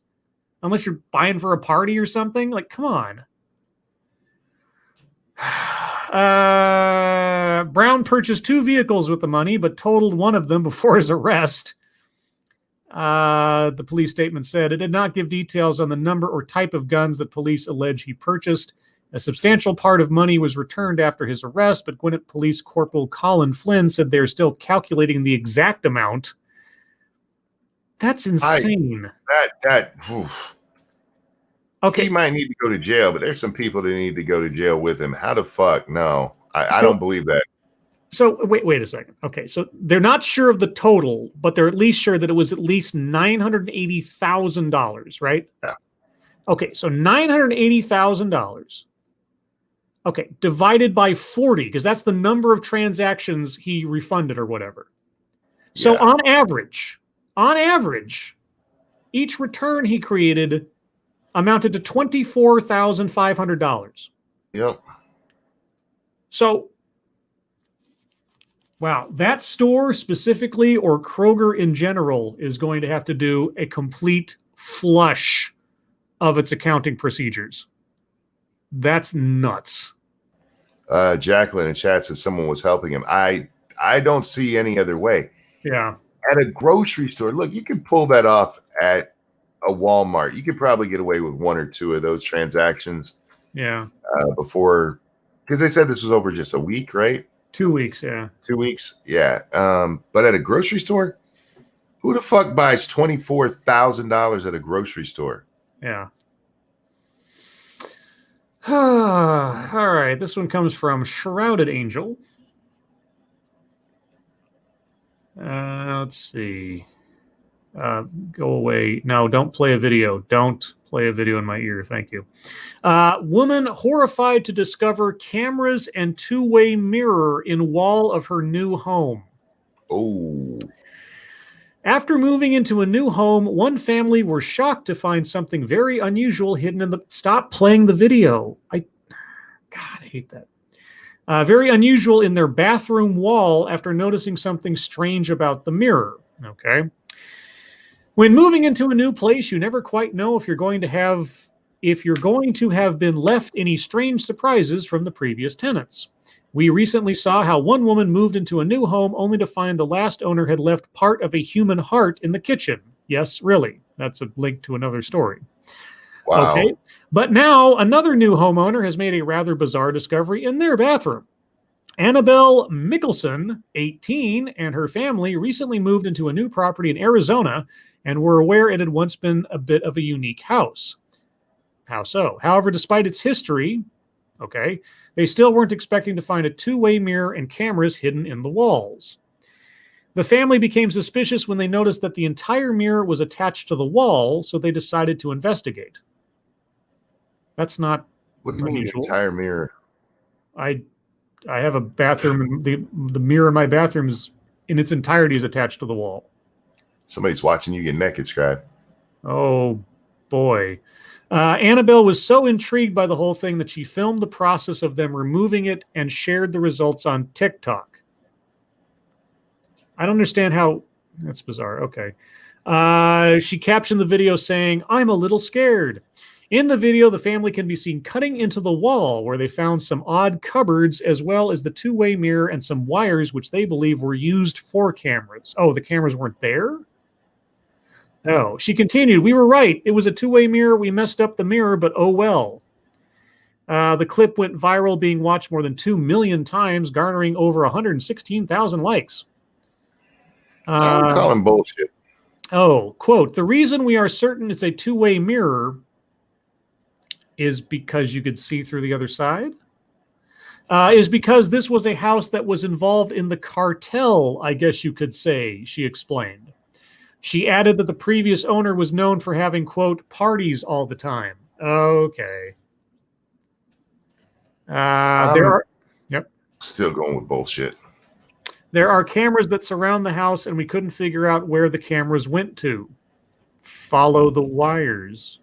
unless you're buying for a party or something. Like, come on. Brown purchased 2 vehicles with the money, but totaled one of them before his arrest. The police statement said it did not give details on the number or type of guns that police allege he purchased. A substantial part of money was returned after his arrest, but Gwinnett Police Corporal Colin Flynn said they're still calculating the exact amount. That's insane. Okay. He might need to go to jail, but there's some people that need to go to jail with him. How the fuck? No, I So- don't believe that. So wait a second. Okay, so they're not sure of the total, but they're at least sure that it was at least $980,000, right? Yeah. Okay, so $980,000. Okay, divided by 40, because that's the number of transactions he refunded or whatever. So Yeah. on average, each return he created amounted to $24,500. Yep. So, wow, that store specifically, or Kroger in general, is going to have to do a complete flush of its accounting procedures. That's nuts. Jacqueline in chat says someone was helping him. I don't see any other way. Yeah. At a grocery store, look, you can pull that off at a Walmart. You could probably get away with one or two of those transactions Yeah. before, because they said this was over just a week, right? 2 weeks. Yeah. 2 weeks. Yeah. But at a grocery store, who the fuck buys $24,000 at a grocery store? Yeah. All right. This one comes from Shrouded Angel. Let's see. Go away. No, don't play a video. Don't play a video in my ear. Thank you. Woman horrified to discover cameras and two-way mirror in wall of her new home. Oh. After moving into a new home, one family were shocked to find something very unusual hidden in the... Stop playing the video. God, I hate that. Very unusual in their bathroom wall after noticing something strange about the mirror. Okay. When moving into a new place, you never quite know if you're going to have been left any strange surprises from the previous tenants. We recently saw how one woman moved into a new home only to find the last owner had left part of a human heart in the kitchen. Yes, really. That's a link to another story. Wow. Okay. But now another new homeowner has made a rather bizarre discovery in their bathroom. Annabelle Mickelson, 18, and her family recently moved into a new property in Arizona and were aware it had once been a bit of a unique house. How so? However, despite its history, okay, they still weren't expecting to find a two-way mirror and cameras hidden in the walls. The family became suspicious when they noticed that the entire mirror was attached to the wall, so they decided to investigate. That's not What do you mean the unusual. entire mirror? I have a bathroom. The mirror in my bathroom is in its entirety is attached to the wall. Somebody's watching you get naked, Scribe. Oh boy. Annabelle was so intrigued by the whole thing that she filmed the process of them removing it and shared the results on TikTok. I don't understand how... That's bizarre. Okay. She captioned the video saying, "I'm a little scared." In the video, the family can be seen cutting into the wall where they found some odd cupboards as well as the two-way mirror and some wires which they believe were used for cameras. Oh, the cameras weren't there? No. She continued, "We were right. It was a two-way mirror. We messed up the mirror, but oh well." The clip went viral, being watched more than 2 million times, garnering over 116,000 likes. I'm calling bullshit. Oh, quote, "The reason we are certain it's a two-way mirror is because you could see through the other side? Is because this was a house that was involved in the cartel, I guess you could say," she explained. She added that the previous owner was known for having, quote, "parties all the time." Okay. Still going with bullshit. There are cameras that surround the house, and we couldn't figure out where the cameras went to. Follow the wires.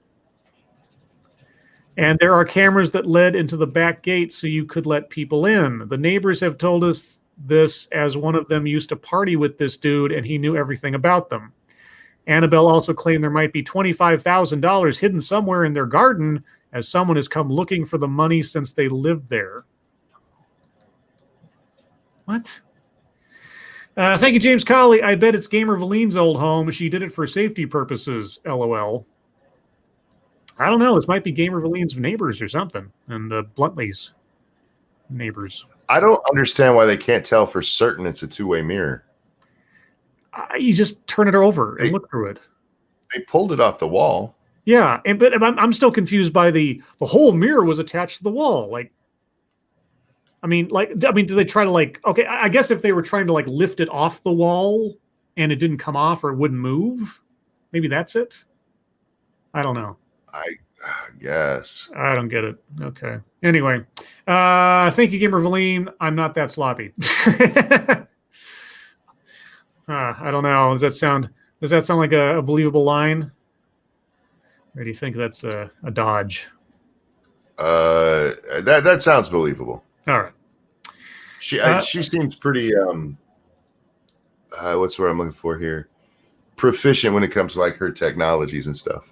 And there are cameras that led into the back gate so you could let people in. The neighbors have told us this, as one of them used to party with this dude and he knew everything about them. Annabelle also claimed there might be $25,000 hidden somewhere in their garden, as someone has come looking for the money since they lived there. What? Thank you, James Colley. I bet it's Gamer Valine's old home. She did it for safety purposes, LOL. I don't know. This might be Gamer Valine's neighbors or something, and Bluntly's neighbors. I don't understand why they can't tell for certain it's a two-way mirror. You just turn it over and look through it. They pulled it off the wall. Yeah, but I'm still confused by the whole mirror was attached to the wall. Like, do they try to like? Okay, I guess if they were trying to like lift it off the wall and it didn't come off or it wouldn't move, maybe that's it. I don't know. I guess. I don't get it. Okay. Anyway, thank you, Gamer Valine. I'm not that sloppy. I don't know. Does that sound like a believable line? Or do you think that's a dodge? That sounds believable. All right. She seems pretty what's the word I'm looking for here? Proficient when it comes to like her technologies and stuff.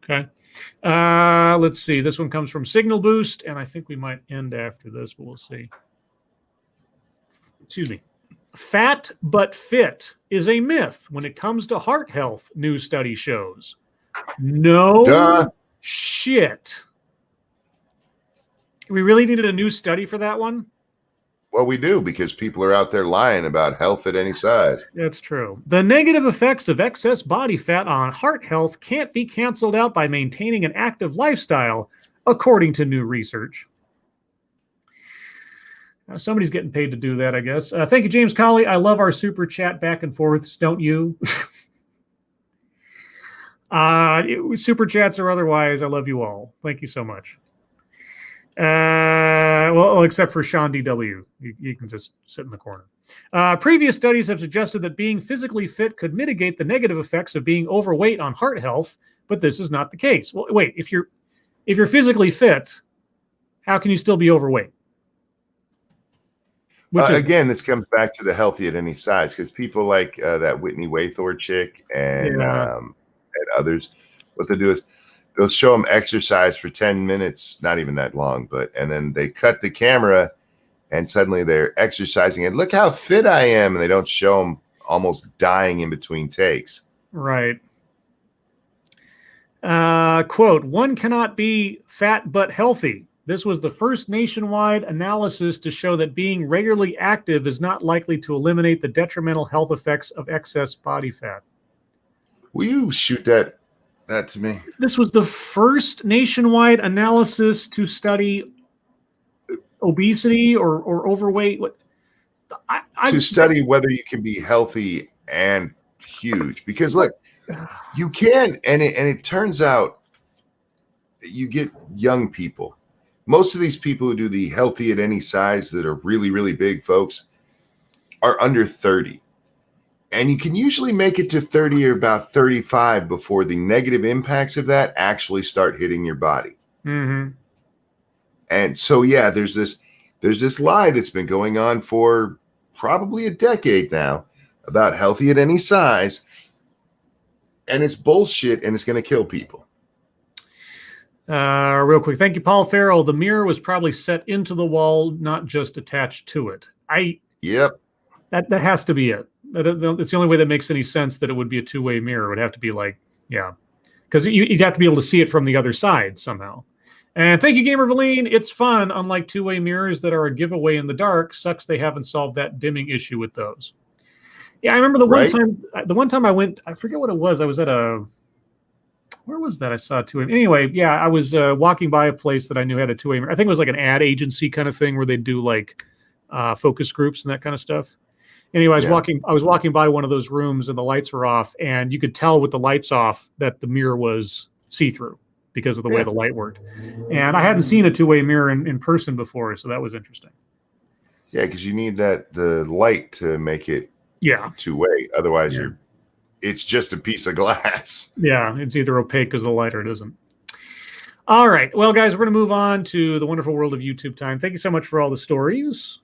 Okay. Let's see. This one comes from Signal Boost, and I think we might end after this, but we'll see. Excuse me. Fat but fit is a myth when it comes to heart health, new study shows. No Duh. shit. We really needed a new study for that one? Well, we do, because people are out there lying about health at any size. That's true. The negative effects of excess body fat on heart health can't be canceled out by maintaining an active lifestyle, according to new research. Somebody's getting paid to do that, I guess. Thank you, James Colley. I love our super chat back and forths, don't you? Super chats or otherwise, I love you all. Thank you so much. Well, except for Sean DW. You can just sit in the corner. Previous studies have suggested that being physically fit could mitigate the negative effects of being overweight on heart health, but this is not the case. Well, wait, if you're physically fit, how can you still be overweight? Again, this comes back to the healthy at any size, because people like that Whitney Waythor chick and others, what they do is they'll show them exercise for 10 minutes, not even that long, and then they cut the camera and suddenly they're exercising and look how fit I am. And they don't show them almost dying in between takes. Right. Quote, one cannot be fat but healthy. This was the first nationwide analysis to show that being regularly active is not likely to eliminate the detrimental health effects of excess body fat. Will you shoot that to me? This was the first nationwide analysis to study obesity or overweight. To study whether you can be healthy and huge. Because look, you can, and it turns out you get young people. Most of these people who do the healthy at any size that are really, really big folks are under 30. And you can usually make it to 30 or about 35 before the negative impacts of that actually start hitting your body. Mm-hmm. And so, yeah, there's this lie that's been going on for probably a decade now about healthy at any size. And it's bullshit, and it's going to kill people. Real quick. Thank you, Paul Farrell. The mirror was probably set into the wall, not just attached to it. Yep. That has to be it. It's the only way that makes any sense that it would be a two-way mirror. It would have to be like, yeah. Because you'd have to be able to see it from the other side somehow. And thank you, Gamer Valine. It's fun, unlike two-way mirrors that are a giveaway in the dark. Sucks they haven't solved that dimming issue with those. Yeah, I remember the one time I went, I forget what it was. I was at where was that? I saw a two-way. Anyway, yeah, I was walking by a place that I knew had a two-way mirror. I think it was like an ad agency kind of thing where they do like focus groups and that kind of stuff. Anyway, I was walking by one of those rooms and the lights were off, and you could tell with the lights off that the mirror was see-through because of the way the light worked. And I hadn't seen a two-way mirror in person before, so that was interesting. Yeah, because you need the light to make it two-way. Otherwise, it's just a piece of glass. Yeah, it's either opaque because of the light or it isn't. All right. Well, guys, we're going to move on to the wonderful world of YouTube time. Thank you so much for all the stories.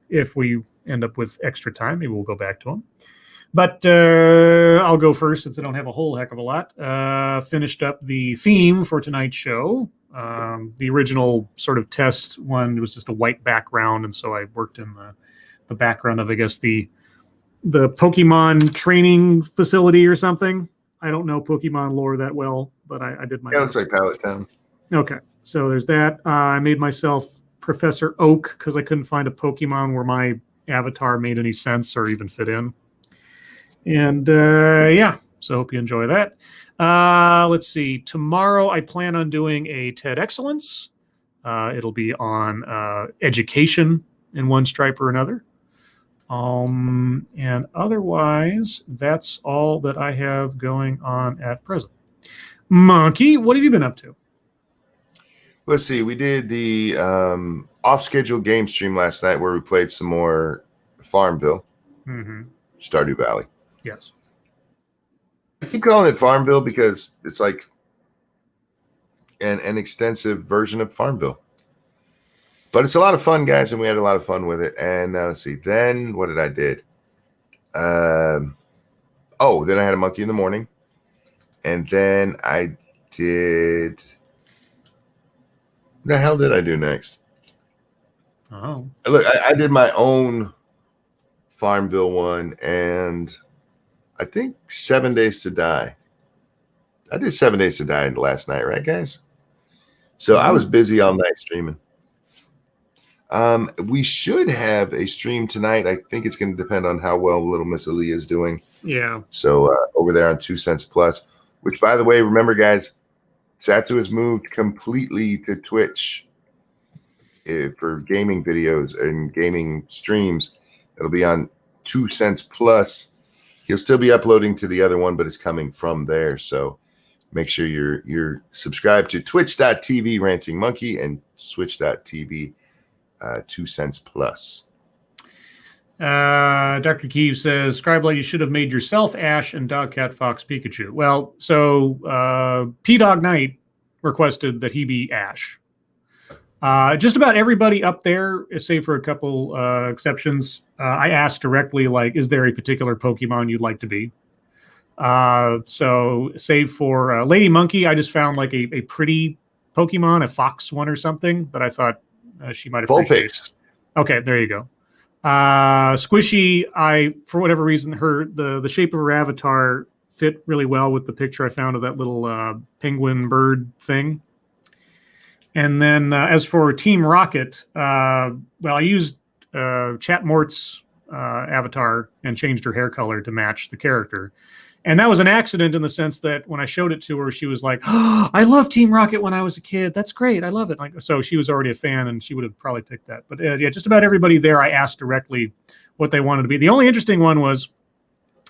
If we end up with extra time, maybe we'll go back to them. But I'll go first since I don't have a whole heck of a lot. Finished up the theme for tonight's show. The original sort of test one was just a white background, and so I worked in the background of, I guess, the Pokemon training facility or something. I don't know Pokemon lore that well, but I did my... Yeah, it looks like Pallet Town. Okay, so there's that. I made myself Professor Oak because I couldn't find a Pokemon where my avatar made any sense or even fit in. And yeah, so hope you enjoy that. Let's see. Tomorrow I plan on doing a TED Excellence. It'll be on education in one stripe or another. And otherwise, that's all that I have going on at present. Monkey, what have you been up to? Let's see. We did the off-schedule game stream last night where we played some more Farmville, Stardew Valley. Yes. I keep calling it Farmville because it's like an extensive version of Farmville. But it's a lot of fun, guys, and we had a lot of fun with it. And let's see. Then what did I did? Then I had a monkey in the morning. And then I did... What the hell did I do next? Oh. Look, I did my own Farmville one, and I think 7 Days to Die. I did 7 Days to Die last night, right, guys? So I was busy all night streaming. We should have a stream tonight. I think it's going to depend on how well Little Miss Aaliyah is doing. Yeah. So over there on 2 Cents Plus, which, by the way, remember, guys, Satsu has moved completely to Twitch for gaming videos and gaming streams. It'll be on 2 Cents Plus. He'll still be uploading to the other one, but it's coming from there. So make sure you're subscribed to twitch.tv Ranting Monkey and switch.tv 2 Cents Plus. Dr. Keeve says, Scribe, you should have made yourself Ash and Dog Cat Fox Pikachu. Well, so P-Dog Knight requested that he be Ash. Just about everybody up there, save for a couple exceptions, I asked directly, is there a particular Pokemon you'd like to be? So save for Lady Monkey, I just found a pretty Pokemon, a fox one or something that I thought she might appreciate. Vulpix. Okay, there you go. Squishy, for whatever reason, the shape of her avatar fit really well with the picture I found of that little penguin bird thing. And then as for Team Rocket, I used Chat Mort's avatar and changed her hair color to match the character. And that was an accident in the sense that when I showed it to her, she was like, "Oh, I love Team Rocket when I was a kid. That's great. I love it." So she was already a fan, and she would have probably picked that. But yeah, just about everybody there, I asked directly what they wanted to be. The only interesting one was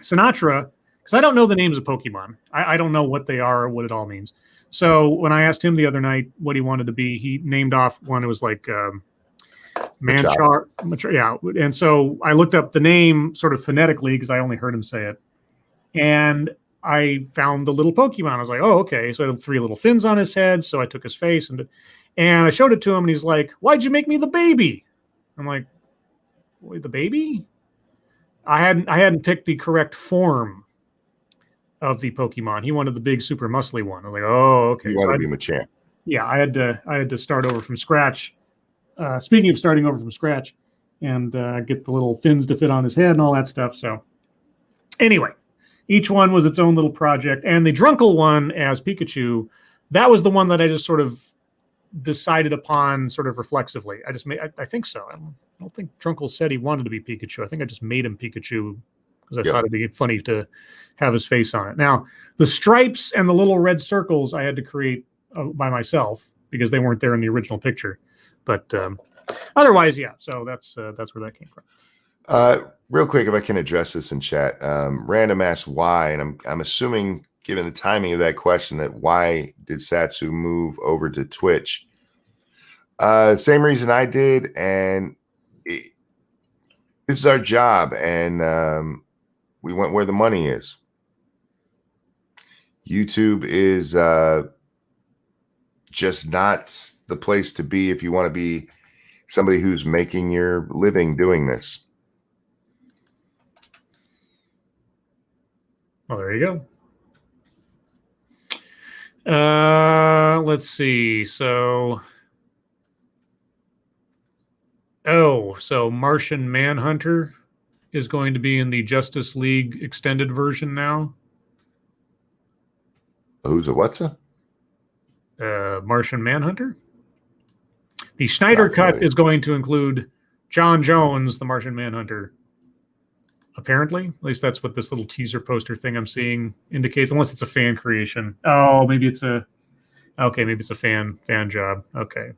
Sinatra, because I don't know the names of Pokemon. I don't know what they are or what it all means. So when I asked him the other night what he wanted to be, he named off one. It was like Manchar. Yeah. And so I looked up the name sort of phonetically because I only heard him say it. And I found the little Pokemon. I was like, oh, okay. So it had 3 little fins on his head. So I took his face and I showed it to him, and he's like, "Why'd you make me the baby?" I'm like, "Wait, the baby?" I hadn't picked the correct form of the Pokemon. He wanted the big, super muscly one. I'm like, oh, okay. You want to be Machamp. Yeah, I had to start over from scratch. Speaking of starting over from scratch, and get the little fins to fit on his head and all that stuff. So anyway. Each one was its own little project. And the Drunkle one as Pikachu, that was the one that I just sort of decided upon sort of reflexively. I think so. I don't think Drunkle said he wanted to be Pikachu. I think I just made him Pikachu because I thought it'd be funny to have his face on it. Now, the stripes and the little red circles I had to create by myself because they weren't there in the original picture. But otherwise, yeah. So that's where that came from. Real quick, if I can address this in chat, Random asked why, and I'm assuming, given the timing of that question, that why did Satsu move over to Twitch? Same reason I did, and this is our job, and we went where the money is. YouTube is just not the place to be if you want to be somebody who's making your living doing this. Well, there you go. Let's see. So Martian Manhunter is going to be in the Justice League extended version now. Who's a what's a? Martian Manhunter. The Snyder Cut is going to include John Jones, the Martian Manhunter, apparently. At least that's what this little teaser poster thing I'm seeing indicates, unless it's a fan creation. Oh, maybe it's a fan job. Okay.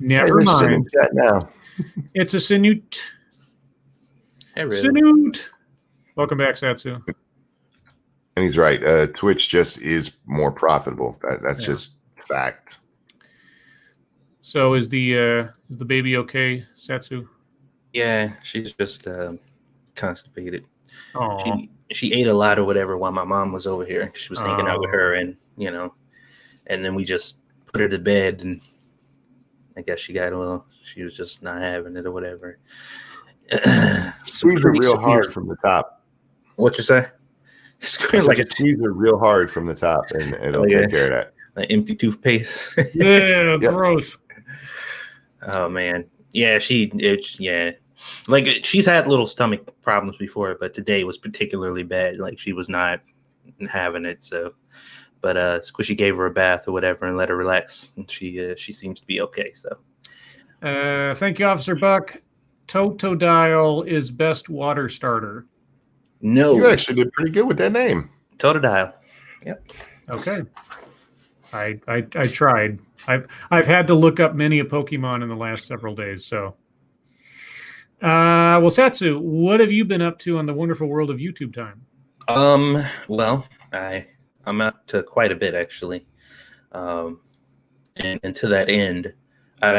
Never they're sitting in mind. chat now. It's a Sinute. Hey, really? Sinute. Welcome back, Satsu. And he's right. Twitch just is more profitable. That's just fact. So is the baby okay, Satsu? Yeah, she's just constipated. Oh, She ate a lot or whatever while my mom was over here. She was hanging out with her, and and then we just put her to bed, and I guess she was just not having it or whatever. Squeeze her real hard from the top. What you say? Squeeze like a teaser real hard from the top, and it'll take care of that. An empty toothpaste. yeah, gross. Oh man, yeah, like she's had little stomach problems before, but today was particularly bad. Like she was not having it. So, but Squishy gave her a bath or whatever and let her relax, and she seems to be okay. So, thank you, Officer Buck. Totodile is best water starter. No, you actually did pretty good with that name. Totodile. Yep. Okay. I tried. I've had to look up many a Pokemon in the last several days. So, well, Satsu, what have you been up to on the wonderful world of YouTube time? Well, I'm up to quite a bit actually, and to that end, I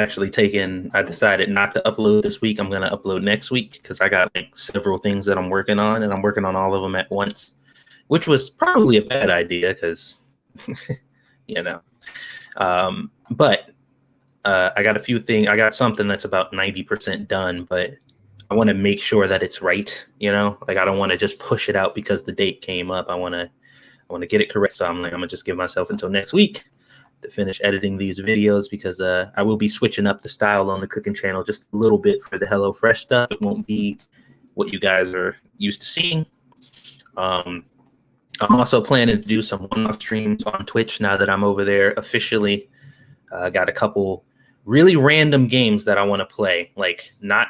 decided not to upload this week. I'm going to upload next week because I got like several things that I'm working on, and I'm working on all of them at once, which was probably a bad idea because, but I got a few things. I got something that's about 90% done, but I want to make sure that it's right. Like I don't want to just push it out because the date came up. I want to get it correct. So I'm going to just give myself until next week to finish editing these videos because I will be switching up the style on the cooking channel just a little bit for the HelloFresh stuff. It won't be what you guys are used to seeing. I'm also planning to do some one-off streams on Twitch now that I'm over there officially. Got a couple really random games that I want to play, like not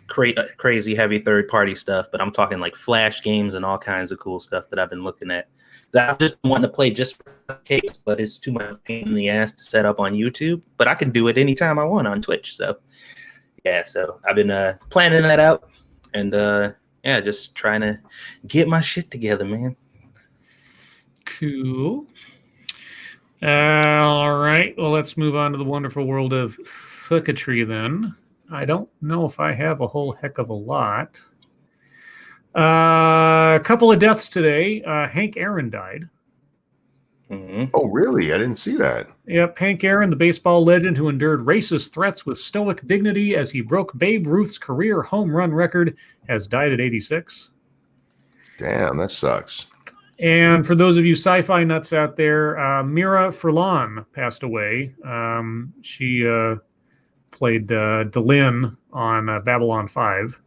crazy heavy third-party stuff, but I'm talking like Flash games and all kinds of cool stuff that I've been looking at that I just want to play just for the case, but it's too much pain in the ass to set up on YouTube. But I can do it anytime I want on Twitch. So yeah, so I've been planning that out, and just trying to get my shit together, man. Cool. All right. Well, let's move on to the wonderful world of fucketry then. I don't know if I have a whole heck of a lot. A couple of deaths today. Hank Aaron died. Mm-hmm. Oh, really? I didn't see that. Yep, Hank Aaron, the baseball legend who endured racist threats with stoic dignity as he broke Babe Ruth's career home run record, has died at 86. Damn, that sucks. And for those of you sci-fi nuts out there, Mira Furlan passed away. She played Delin on Babylon 5.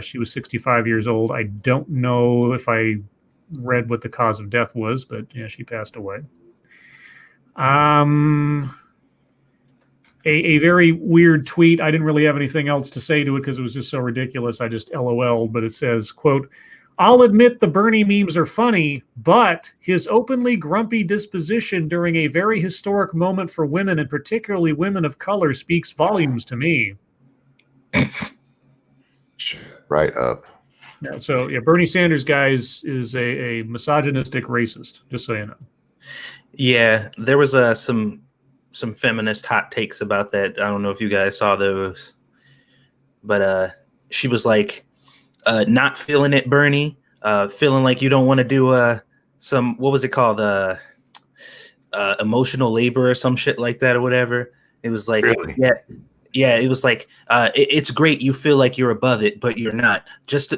She was 65 years old. I don't know if I read what the cause of death was, but yeah, she passed away. A very weird tweet. I didn't really have anything else to say to it because it was just so ridiculous. I just LOL'd, but it says, quote, "I'll admit the Bernie memes are funny, but his openly grumpy disposition during a very historic moment for women, and particularly women of color, speaks volumes to me." Right up. Yeah, so yeah, Bernie Sanders, guys, is a misogynistic racist, just so you know. Yeah, there was some feminist hot takes about that. I don't know if you guys saw those, but she was like, not feeling it, Bernie, feeling like you don't want to do some, what was it called, emotional labor or some shit like that or whatever. It was like, really? Yeah, it was like, it's great you feel like you're above it, but you're not. Just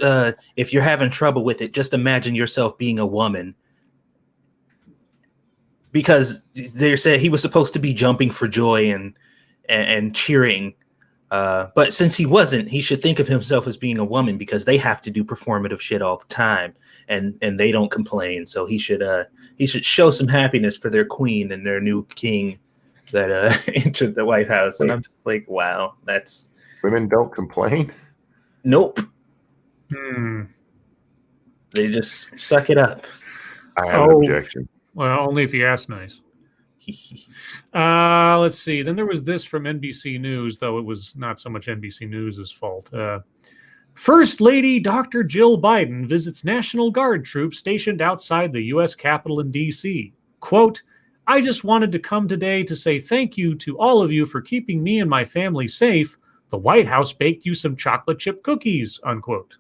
if you're having trouble with it, just imagine yourself being a woman. Because they said he was supposed to be jumping for joy and cheering. But since he wasn't, he should think of himself as being a woman because they have to do performative shit all the time and they don't complain. So he should show some happiness for their queen and their new king that entered the White House. And I'm just like, wow, that's... Women don't complain? Nope. Hmm. They just suck it up. I have an objection. Well, only if you ask nice. Let's see. Then there was this from NBC News, though it was not so much NBC News' fault. First Lady Dr. Jill Biden visits National Guard troops stationed outside the U.S. Capitol in D.C. Quote, I just wanted to come today to say thank you to all of you for keeping me and my family safe. The White House baked you some chocolate chip cookies, unquote.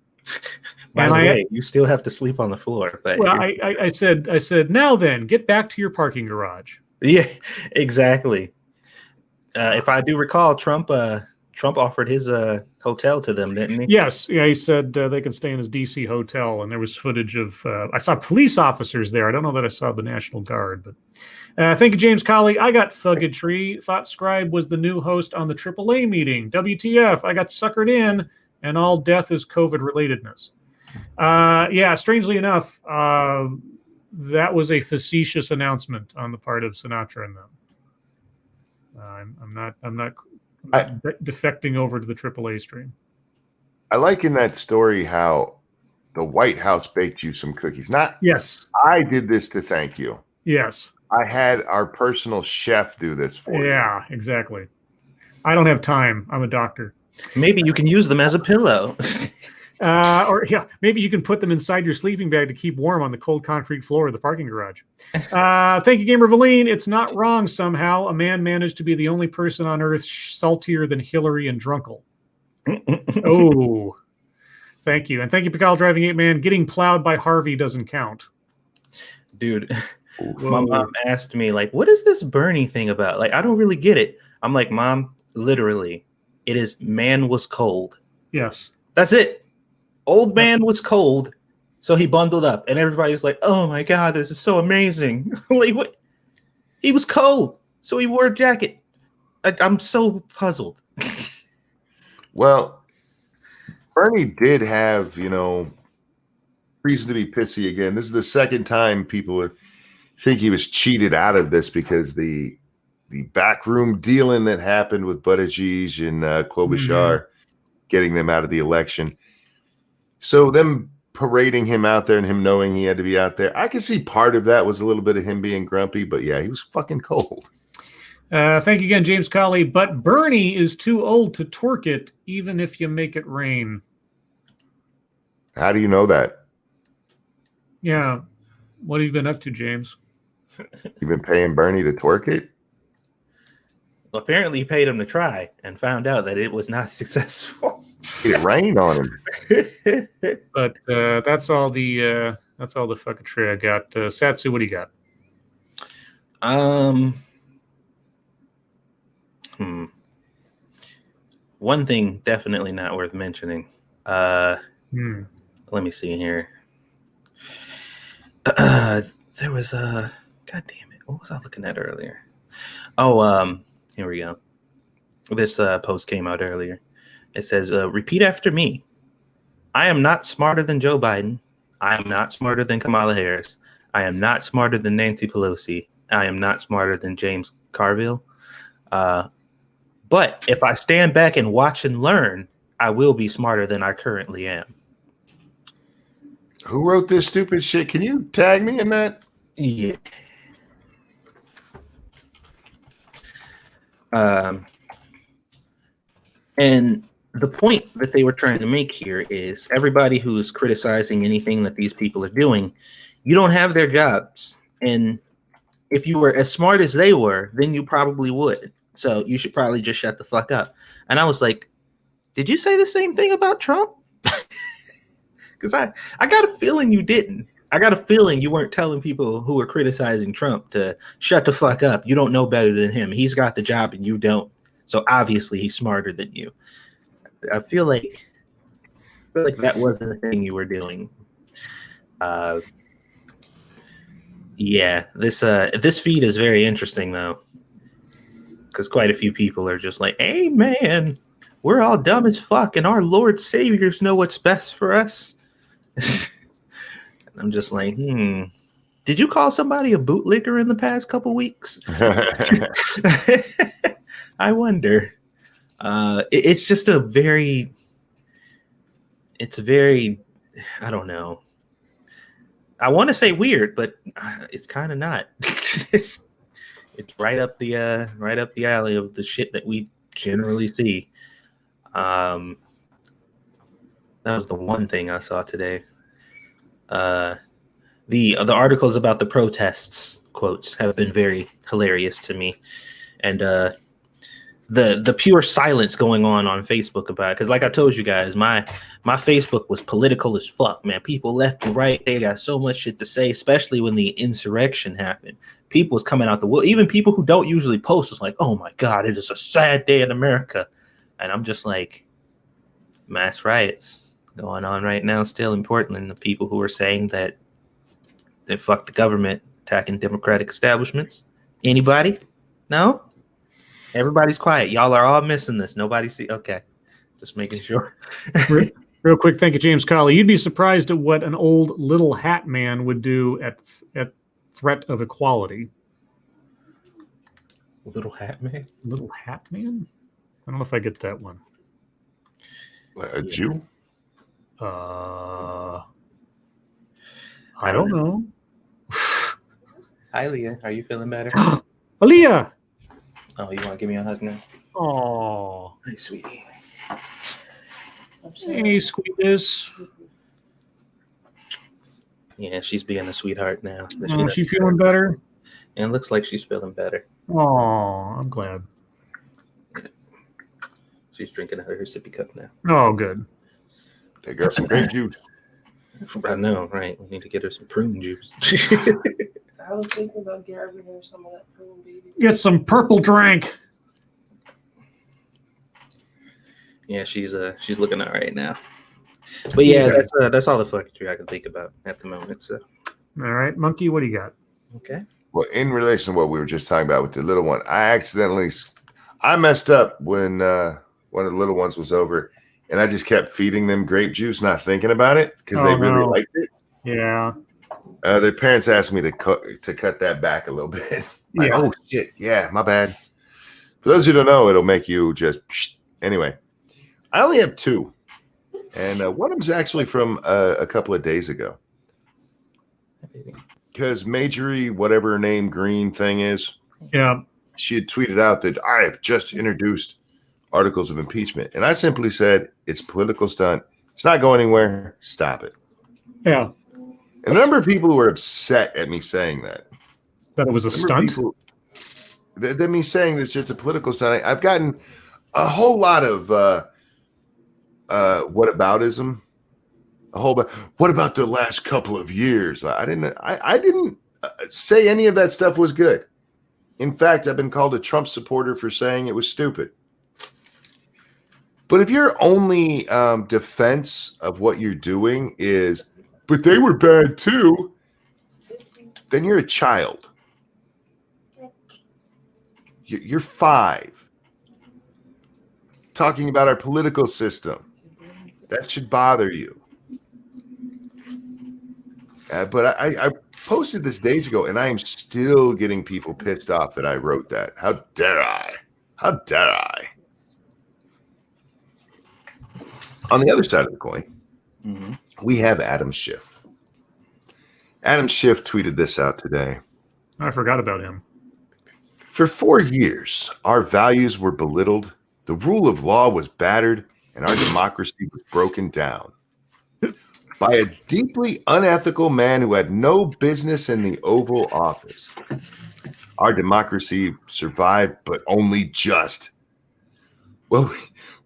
By the way, you still have to sleep on the floor. But well, I said, now then, get back to your parking garage. Yeah, exactly. If I do recall, Trump offered his hotel to them, didn't he? Yes, yeah, he said they can stay in his D.C. hotel, and there was footage of. I saw police officers there. I don't know that I saw the National Guard, but thank you, James Colley. I got Fuggetry. Thought Scribe was the new host on the AAA meeting. WTF? I got suckered in, and all death is COVID relatedness. Yeah, strangely enough, that was a facetious announcement on the part of Sinatra and them. I'm not defecting over to the AAA stream. I like in that story how the White House baked you some cookies. Yes. I did this to thank you. Yes. I had our personal chef do this for you. Yeah, exactly. I don't have time. I'm a doctor. Maybe you can use them as a pillow. Or yeah, maybe you can put them inside your sleeping bag to keep warm on the cold concrete floor of the parking garage. Thank you, Gamer Valine. It's not wrong somehow. A man managed to be the only person on earth saltier than Hillary and Drunkle. Oh, thank you. And thank you, Pikal Driving 8 Man. Getting plowed by Harvey doesn't count. Dude, my mom asked me, like, what is this Bernie thing about? Like, I don't really get it. I'm like, Mom, literally, it is man was cold. Yes. That's it. Old man was cold, so he bundled up, and everybody's like, "Oh my god, this is so amazing!" Like, what? He was cold, so he wore a jacket. I'm so puzzled. Well, Bernie did have, reason to be pissy again. This is the second time people think he was cheated out of this because the backroom dealing that happened with Buttigieg and Klobuchar, getting them out of the election. So them parading him out there and him knowing he had to be out there, I can see part of that was a little bit of him being grumpy, but yeah, he was fucking cold. Thank you again, James Colley. But Bernie is too old to twerk it, even if you make it rain. How do you know that? Yeah. What have you been up to, James? You've been paying Bernie to twerk it? Well, apparently, he paid him to try and found out that it was not successful. It rained on him. But that's all the fucketry I got. Satsu, what do you got? One thing definitely not worth mentioning. Let me see here. There was a god damn it. What was I looking at earlier? Oh, here we go. This post came out earlier. It says, repeat after me. I am not smarter than Joe Biden. I am not smarter than Kamala Harris. I am not smarter than Nancy Pelosi. I am not smarter than James Carville. But if I stand back and watch and learn, I will be smarter than I currently am. Who wrote this stupid shit? Can you tag me in that? Yeah. And the point that they were trying to make here is everybody who's criticizing anything that these people are doing, you don't have their jobs. And if you were as smart as they were, then you probably would. So you should probably just shut the fuck up. And I was like, did you say the same thing about Trump? Because I got a feeling you didn't. I got a feeling you weren't telling people who were criticizing Trump to shut the fuck up. You don't know better than him. He's got the job and you don't. So obviously he's smarter than you. I feel like that wasn't the thing you were doing. Yeah, this feed is very interesting though, because quite a few people are just like, "Hey man, we're all dumb as fuck, and our Lord Saviors know what's best for us." I'm just like, did you call somebody a bootlicker in the past couple weeks? I wonder. It's just a very, it's very, I don't know. I want to say weird, but it's kind of not. it's right up the alley of the shit that we generally see. That was the one thing I saw today. The articles about the protests quotes have been very hilarious to me, and the pure silence going on Facebook about it. Because like I told you guys, my Facebook was political as fuck, man. People left and right, they got so much shit to say, especially when the insurrection happened. People was coming out the wood. Even people who don't usually post was like, oh my God, it is a sad day in America. And I'm just like, mass riots going on right now still in Portland. The people who are saying that they fuck the government, attacking democratic establishments. Anybody? No? Everybody's quiet. Y'all are all missing this. Nobody see. Okay. Just making sure. Real quick, thank you, James Colley. You'd be surprised at what an old little hat man would do at threat of equality. Little hat man? Little hat man? I don't know if I get that one. A Jew? I don't know. Hi, Leah. Are you feeling better? Aaliyah! Oh, you want to give me a hug now? Oh, Hey, sweetie. hey, sweetness. Yeah, she's being a sweetheart now. Oh, she feeling better? And it looks like she's feeling better. Oh, I'm glad. She's drinking out of her sippy cup now. Oh, good. They got some grape juice. I know, right? We need to get her some prune juice. I was thinking about grabbing her some of that prune, baby. Get some purple drink. Yeah, she's looking all right now. But yeah, that's all the fucking I can think about at the moment. So, All right, Monkey, what do you got? okay. Well, in relation to what we were just talking about with the little one, I messed up when one of the little ones was over, and I just kept feeding them grape juice, not thinking about it because they really liked it. Yeah. Their parents asked me to cut that back a little bit. Like, oh shit, yeah, my bad. For those who don't know, it'll make you just anyway. I only have two, and one of them's actually from a couple of days ago. Because Majorie, whatever her name, Green thing is, Yeah. she had tweeted out that I have just introduced articles of impeachment, and I simply said it's a political stunt. It's not going anywhere. Stop it. Yeah. And a number of people who were upset at me saying that. That it was a stunt? That me saying it's just a political stunt. I've gotten a whole lot of whataboutism. What about the last couple of years? I didn't say any of that stuff was good. In fact, I've been called a Trump supporter for saying it was stupid. But if your only defense of what you're doing is, but they were bad too, then you're a child. You're 5. Talking about our political system. That should bother you. But I posted this days ago, and I am still getting people pissed off that I wrote that. How dare I? How dare I? On the other side of the coin, we have Adam Schiff. Adam Schiff tweeted this out today. I forgot about him. For 4 years, our values were belittled, the rule of law was battered, and our democracy was broken down by a deeply unethical man who had no business in the Oval Office. Our democracy survived, but only just. What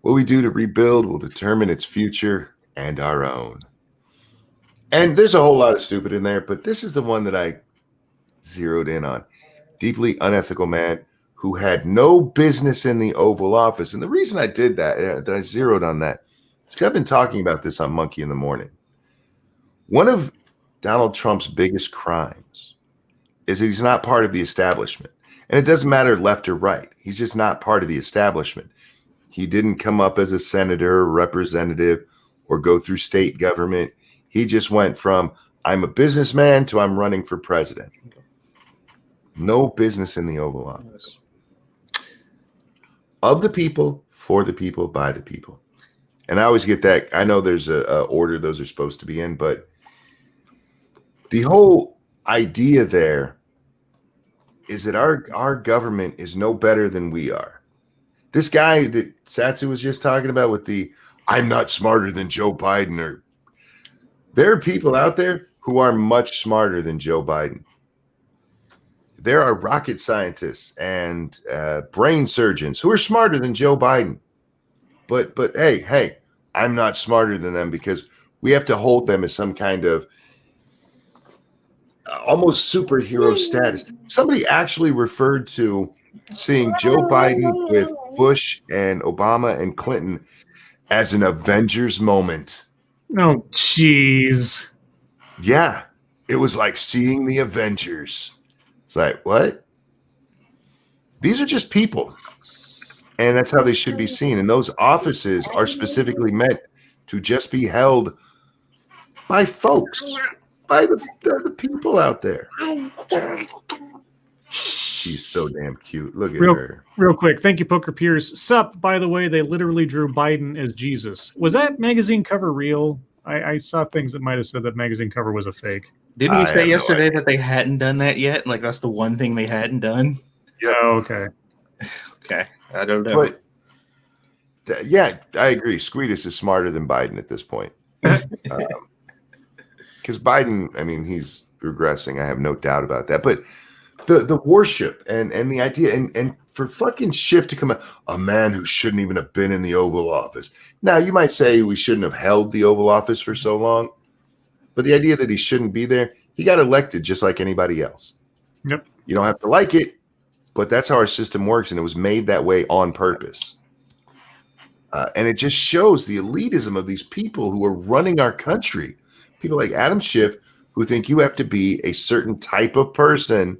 we do to rebuild will determine its future and our own. And there's a whole lot of stupid in there, but this is the one that I zeroed in on. Deeply unethical man who had no business in the Oval Office. And the reason I did that I zeroed on that, is because I've been talking about this on Monkey in the Morning. One of Donald Trump's biggest crimes is that he's not part of the establishment. And it doesn't matter left or right. He's just not part of the establishment. He didn't come up as a senator or representative or go through state government. He just went from, I'm a businessman to I'm running for president. No business in the Oval Office. Of the people, for the people, by the people. And I always get that. I know there's a order those are supposed to be in, but the whole idea there is that our government is no better than we are. This guy that Satsu was just talking about with the I'm not smarter than Joe Biden, or there are people out there who are much smarter than Joe Biden. There are rocket scientists and brain surgeons who are smarter than Joe Biden. But hey, I'm not smarter than them because we have to hold them as some kind of almost superhero status. Somebody actually referred to seeing Joe Biden with Bush and Obama and Clinton as an Avengers moment. Oh, jeez. Yeah, it was like seeing the Avengers. It's like, what? These are just people. And that's how they should be seen. And those offices are specifically meant to just be held by folks, by the people out there. She's so damn cute. Look at her. Real quick. Thank you, Poker Pierce. Sup, by the way, they literally drew Biden as Jesus. Was that magazine cover real? I saw things that might have said that magazine cover was a fake. Didn't you say yesterday that they hadn't done that yet? Like, that's the one thing they hadn't done? Yeah. Oh, okay. Okay. I don't know. But, yeah, I agree. Squeedus is smarter than Biden at this point. Because Biden, I mean, he's regressing. I have no doubt about that. But the worship and the idea, and for fucking Schiff to come out, a man who shouldn't even have been in the Oval Office. Now, you might say we shouldn't have held the Oval Office for so long, but the idea that he shouldn't be there, he got elected just like anybody else. Yep. You don't have to like it, but that's how our system works, and it was made that way on purpose. And it just shows the elitism of these people who are running our country. People like Adam Schiff, who think you have to be a certain type of person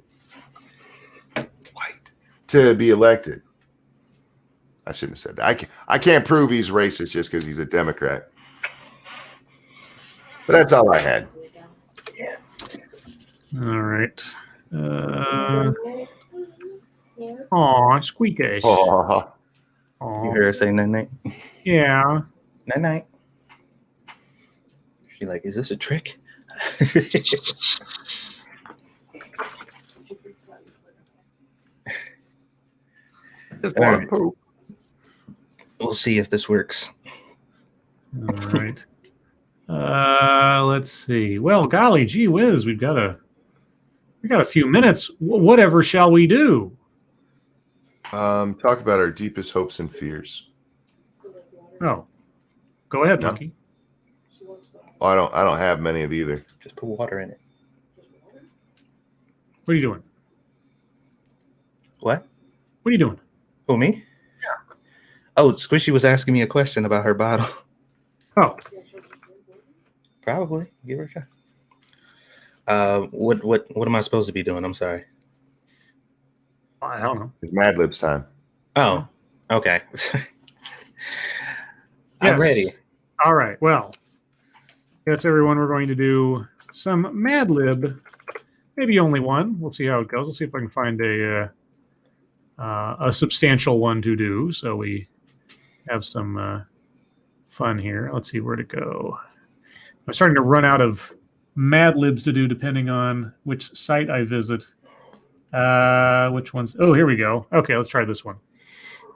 to be elected. I shouldn't have said that. I can't prove he's racist just because he's a Democrat. But that's all I had. Yeah. All right. Aw, squeaky. Oh, You hear her say night-night? Yeah. Night-night. She like, is this a trick? just All want right. to poop. We'll see if this works. All right. Let's see. Well, golly gee whiz, we got a few minutes. Whatever shall we do? Talk about our deepest hopes and fears. Oh, go ahead, No. Monkey. Well, I don't have many of either. Just put water in it. What are you doing? What? What are you doing? Who, me? Yeah. Oh, Squishy was asking me a question about her bottle. Oh, Probably. Give her a shot. What am I supposed to be doing? I'm sorry. I don't know. It's Mad Libs time. Oh, okay. Yes. I'm ready. All right. Well, that's everyone. We're going to do some Mad Lib. Maybe only one. We'll see how it goes. We'll see if I can find a substantial one to do, so we have some fun here. Let's see where to go. I'm starting to run out of Mad Libs to do, depending on which site I visit. Which ones? Oh, here we go. Okay, let's try this one.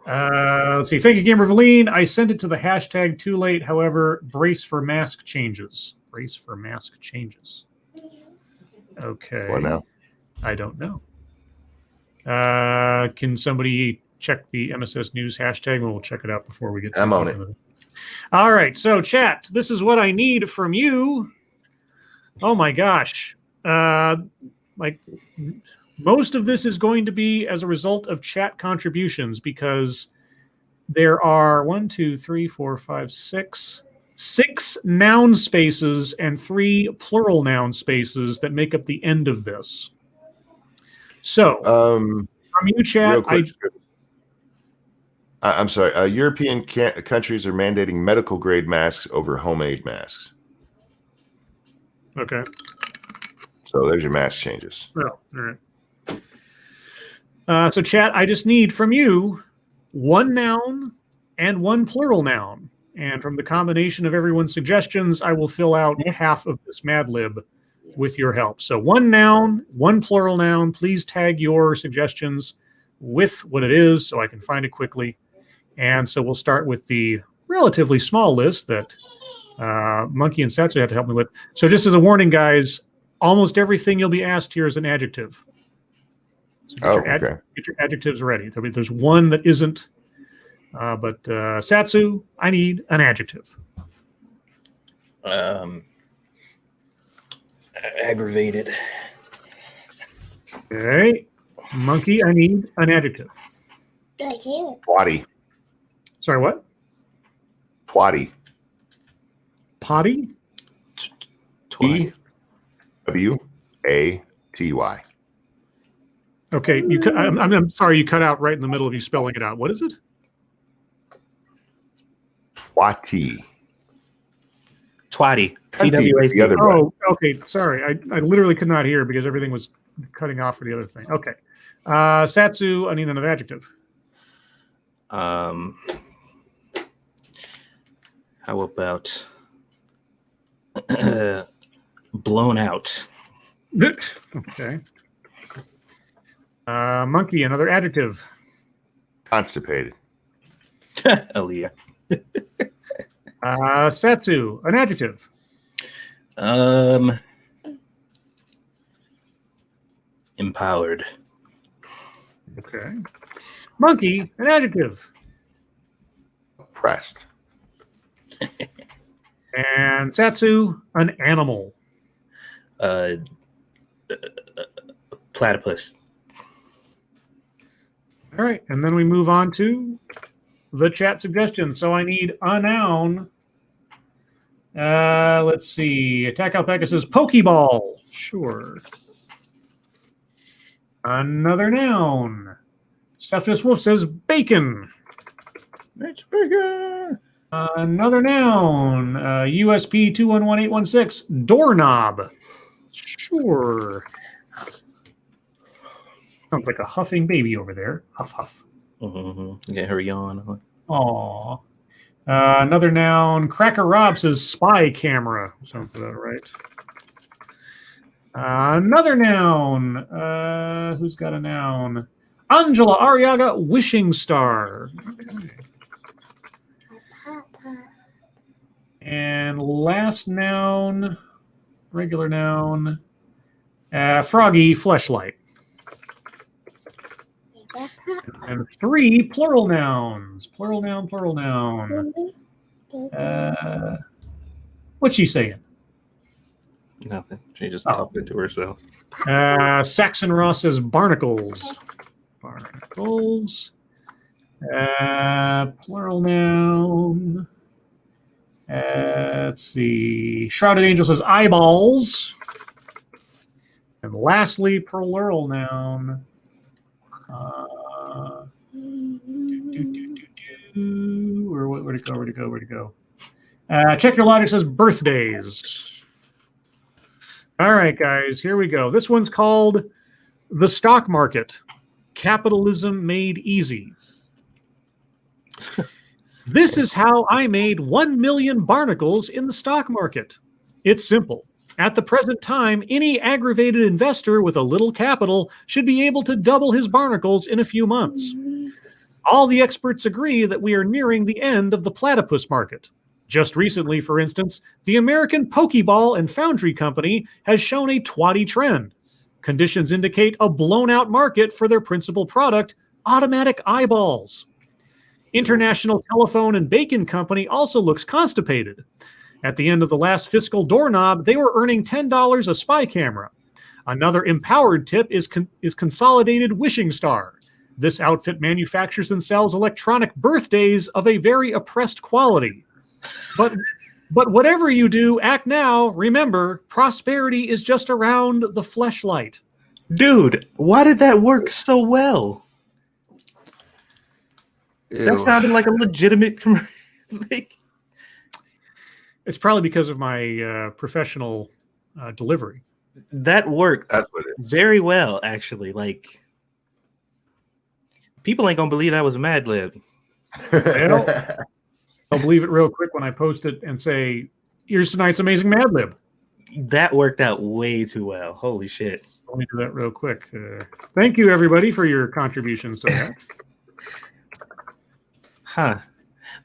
Let's see. Thank you, Gamer Valine. I sent it to the hashtag too late. However, brace for mask changes. Brace for mask changes. Okay. What now? I don't know. Can somebody check the MSS News hashtag? We'll check it out before we get to I'm on it. All right. So, chat, this is what I need from you. Oh, my gosh. Like, most of this is going to be as a result of chat contributions because there are 6 noun spaces and 3 plural noun spaces that make up the end of this. So, from you, chat, real quick, I'm sorry. European countries are mandating medical grade masks over homemade masks. Okay. So there's your mask changes. Oh, all right. So, chat, I just need from you 1 noun and 1 plural noun. And from the combination of everyone's suggestions, I will fill out half of this Mad Lib with your help. So one noun, one plural noun. Please tag your suggestions with what it is so I can find it quickly. And so we'll start with the relatively small list that Monkey and Satsu have to help me with. So just as a warning, guys, almost everything you'll be asked here is an adjective. So get your adjectives ready. There's one that isn't. But Satsu, I need an adjective. Aggravated. Okay. Monkey, I need an adjective. Twatty. Sorry, what? Twatty. Potty? T-W-A-T-Y. Okay, I'm sorry, you cut out right in the middle of you spelling it out. What is it? Twatty. Twatty. T-W-A-T. The other way. Oh, okay. Sorry, I literally could not hear because everything was cutting off for the other thing. Okay. Satsu, I need another adjective. How about blown out? Okay. Monkey, another adjective. Constipated. Aaliyah. Satsu, an adjective. Empowered. Okay. Monkey, an adjective. Oppressed. And Satsu, an animal. Platypus. All right, and then we move on to the chat suggestion. So I need a noun. Let's see. Attack Alpaca says Pokeball. Sure. Another noun. Stuffed Wolf says bacon. It's bigger. Another noun. USP 211816 doorknob. Sure. Sounds like a huffing baby over there. Huff, huff. Mm-hmm. Get her yawn. Aw. Another noun. Cracker Rob says spy camera. Sounds about right. Another noun. Who's got a noun? Angela Ariaga wishing star. Okay. And last noun, regular noun, Froggy fleshlight. And 3 plural nouns. Plural noun, plural noun. What's she saying? Nothing. She just talking to herself. Saxon Ross says barnacles. Barnacles. Plural noun. Let's see. Shrouded Angel says eyeballs. And lastly, plural noun. Where'd it go? Check Your Logic says birthdays. All right, guys, here we go. This one's called The Stock Market. Capitalism Made Easy. This is how I made 1 million barnacles in the stock market. It's simple. At the present time, any aggravated investor with a little capital should be able to double his barnacles in a few months. All the experts agree that we are nearing the end of the platypus market. Just recently, for instance, the American Pokeball and Foundry Company has shown a twatty trend. Conditions indicate a blown-out market for their principal product, automatic eyeballs. International Telephone and Bacon Company also looks constipated. At the end of the last fiscal doorknob, they were earning $10 a spy camera. Another empowered tip is Consolidated Wishing Star. This outfit manufactures and sells electronic birthdays of a very oppressed quality. But whatever you do, act now. Remember, prosperity is just around the fleshlight. Dude, why did that work so well? Ew. That sounded like a legitimate commercial. It's probably because of my professional delivery. That worked That's what it is. very well, actually. Like, people ain't gonna believe that was a Mad Lib. Well, I'll believe it real quick when I post it and say, "Here's tonight's amazing Mad Lib." That worked out way too well. Holy shit. Let me do that real quick. Thank you, everybody, for your contributions to that. Huh.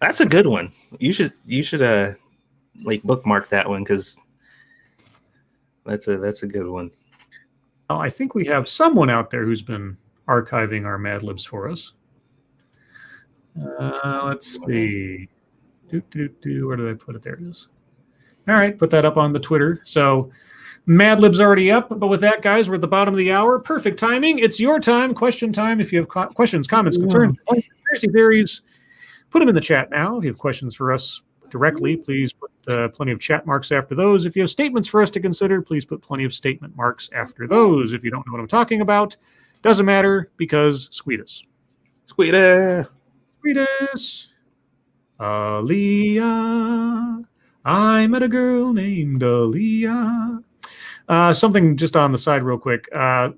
That's a good one. You should like bookmark that one because that's a good one. Oh, I think we have someone out there who's been archiving our Mad Libs for us. Let's see. Where did I put it? There it is. All right, put that up on the Twitter. So Mad Lib's already up, but with that, guys, we're at the bottom of the hour. Perfect timing. It's your time, question time. If you have questions, comments, concerns, conspiracy theories, put them in the chat now. If you have questions for us directly, please put plenty of chat marks after those. If you have statements for us to consider, please put plenty of statement marks after those. If you don't know what I'm talking about, doesn't matter because Squeedus. Squeedus. Squeedus. Aaliyah. I met a girl named Aaliyah. Something just on the side real quick. A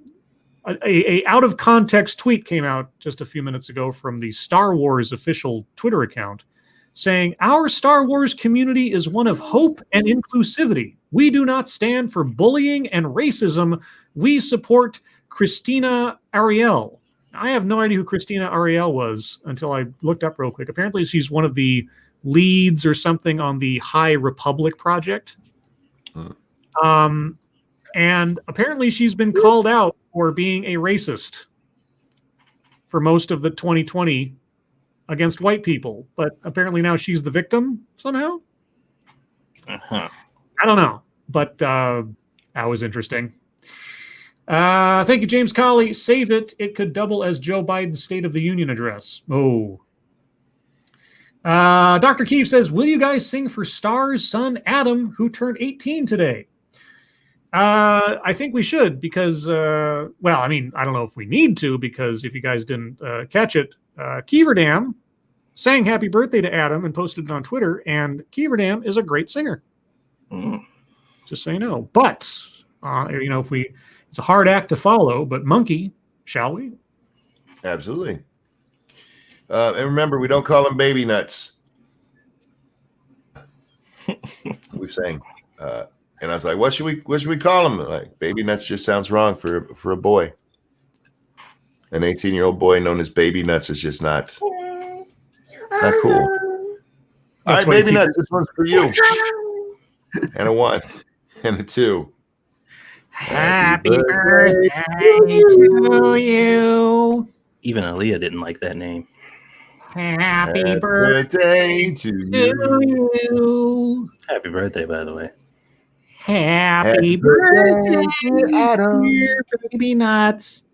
out of context tweet came out just a few minutes ago from the Star Wars official Twitter account saying, "Our Star Wars community is one of hope and inclusivity. We do not stand for bullying and racism. We support Christina Ariel." I have no idea who Christina Ariel was until I looked up real quick. Apparently she's one of the leads or something on the High Republic project. And apparently she's been called out for being a racist for most of the 2020 against white people. But apparently now she's the victim somehow. Uh-huh. I don't know. But that was interesting. Thank you, James Colley. Save it. It could double as Joe Biden's State of the Union address. Oh. Dr. Keefe says, will you guys sing for Star's son, Adam, who turned 18 today? I think we should because, well, I mean, I don't know if we need to because if you guys didn't catch it, Keeverdam sang happy birthday to Adam and posted it on Twitter, and Keeverdam is a great singer. Just so you know. But, you know, it's a hard act to follow, but Monkey, shall we? Absolutely. And remember, we don't call them baby nuts. We sang. And I was like, what should we call them? Like, baby nuts just sounds wrong for a boy. An 18-year-old boy known as baby nuts is just not cool. All right, baby nuts, this one's for you. And a 1 and a 2. Happy birthday to you. Even Aaliyah didn't like that name. Happy birthday to you. Happy birthday, by the way. Happy birthday, Adam. dear baby nuts.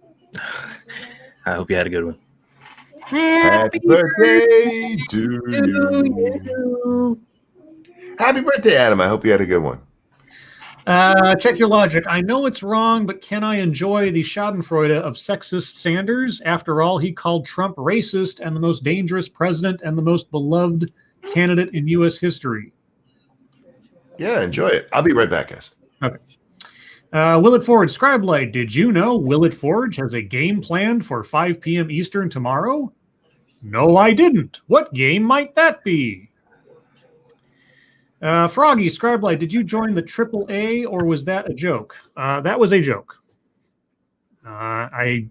I hope you had a good one. Happy birthday to you. Happy birthday, Adam. I hope you had a good one. Check your logic. I know it's wrong, but can I enjoy the schadenfreude of sexist Sanders? After all, he called Trump racist and the most dangerous president and the most beloved candidate in U.S. history. Yeah, enjoy it. I'll be right back, guys. Okay. Willett Forge, Scribe Light, did you know Willett Forge has a game planned for 5 p.m. Eastern tomorrow? No, I didn't. What game might that be? Froggy, Scribe Light, did you join the AAA or was that a joke? That was a joke. I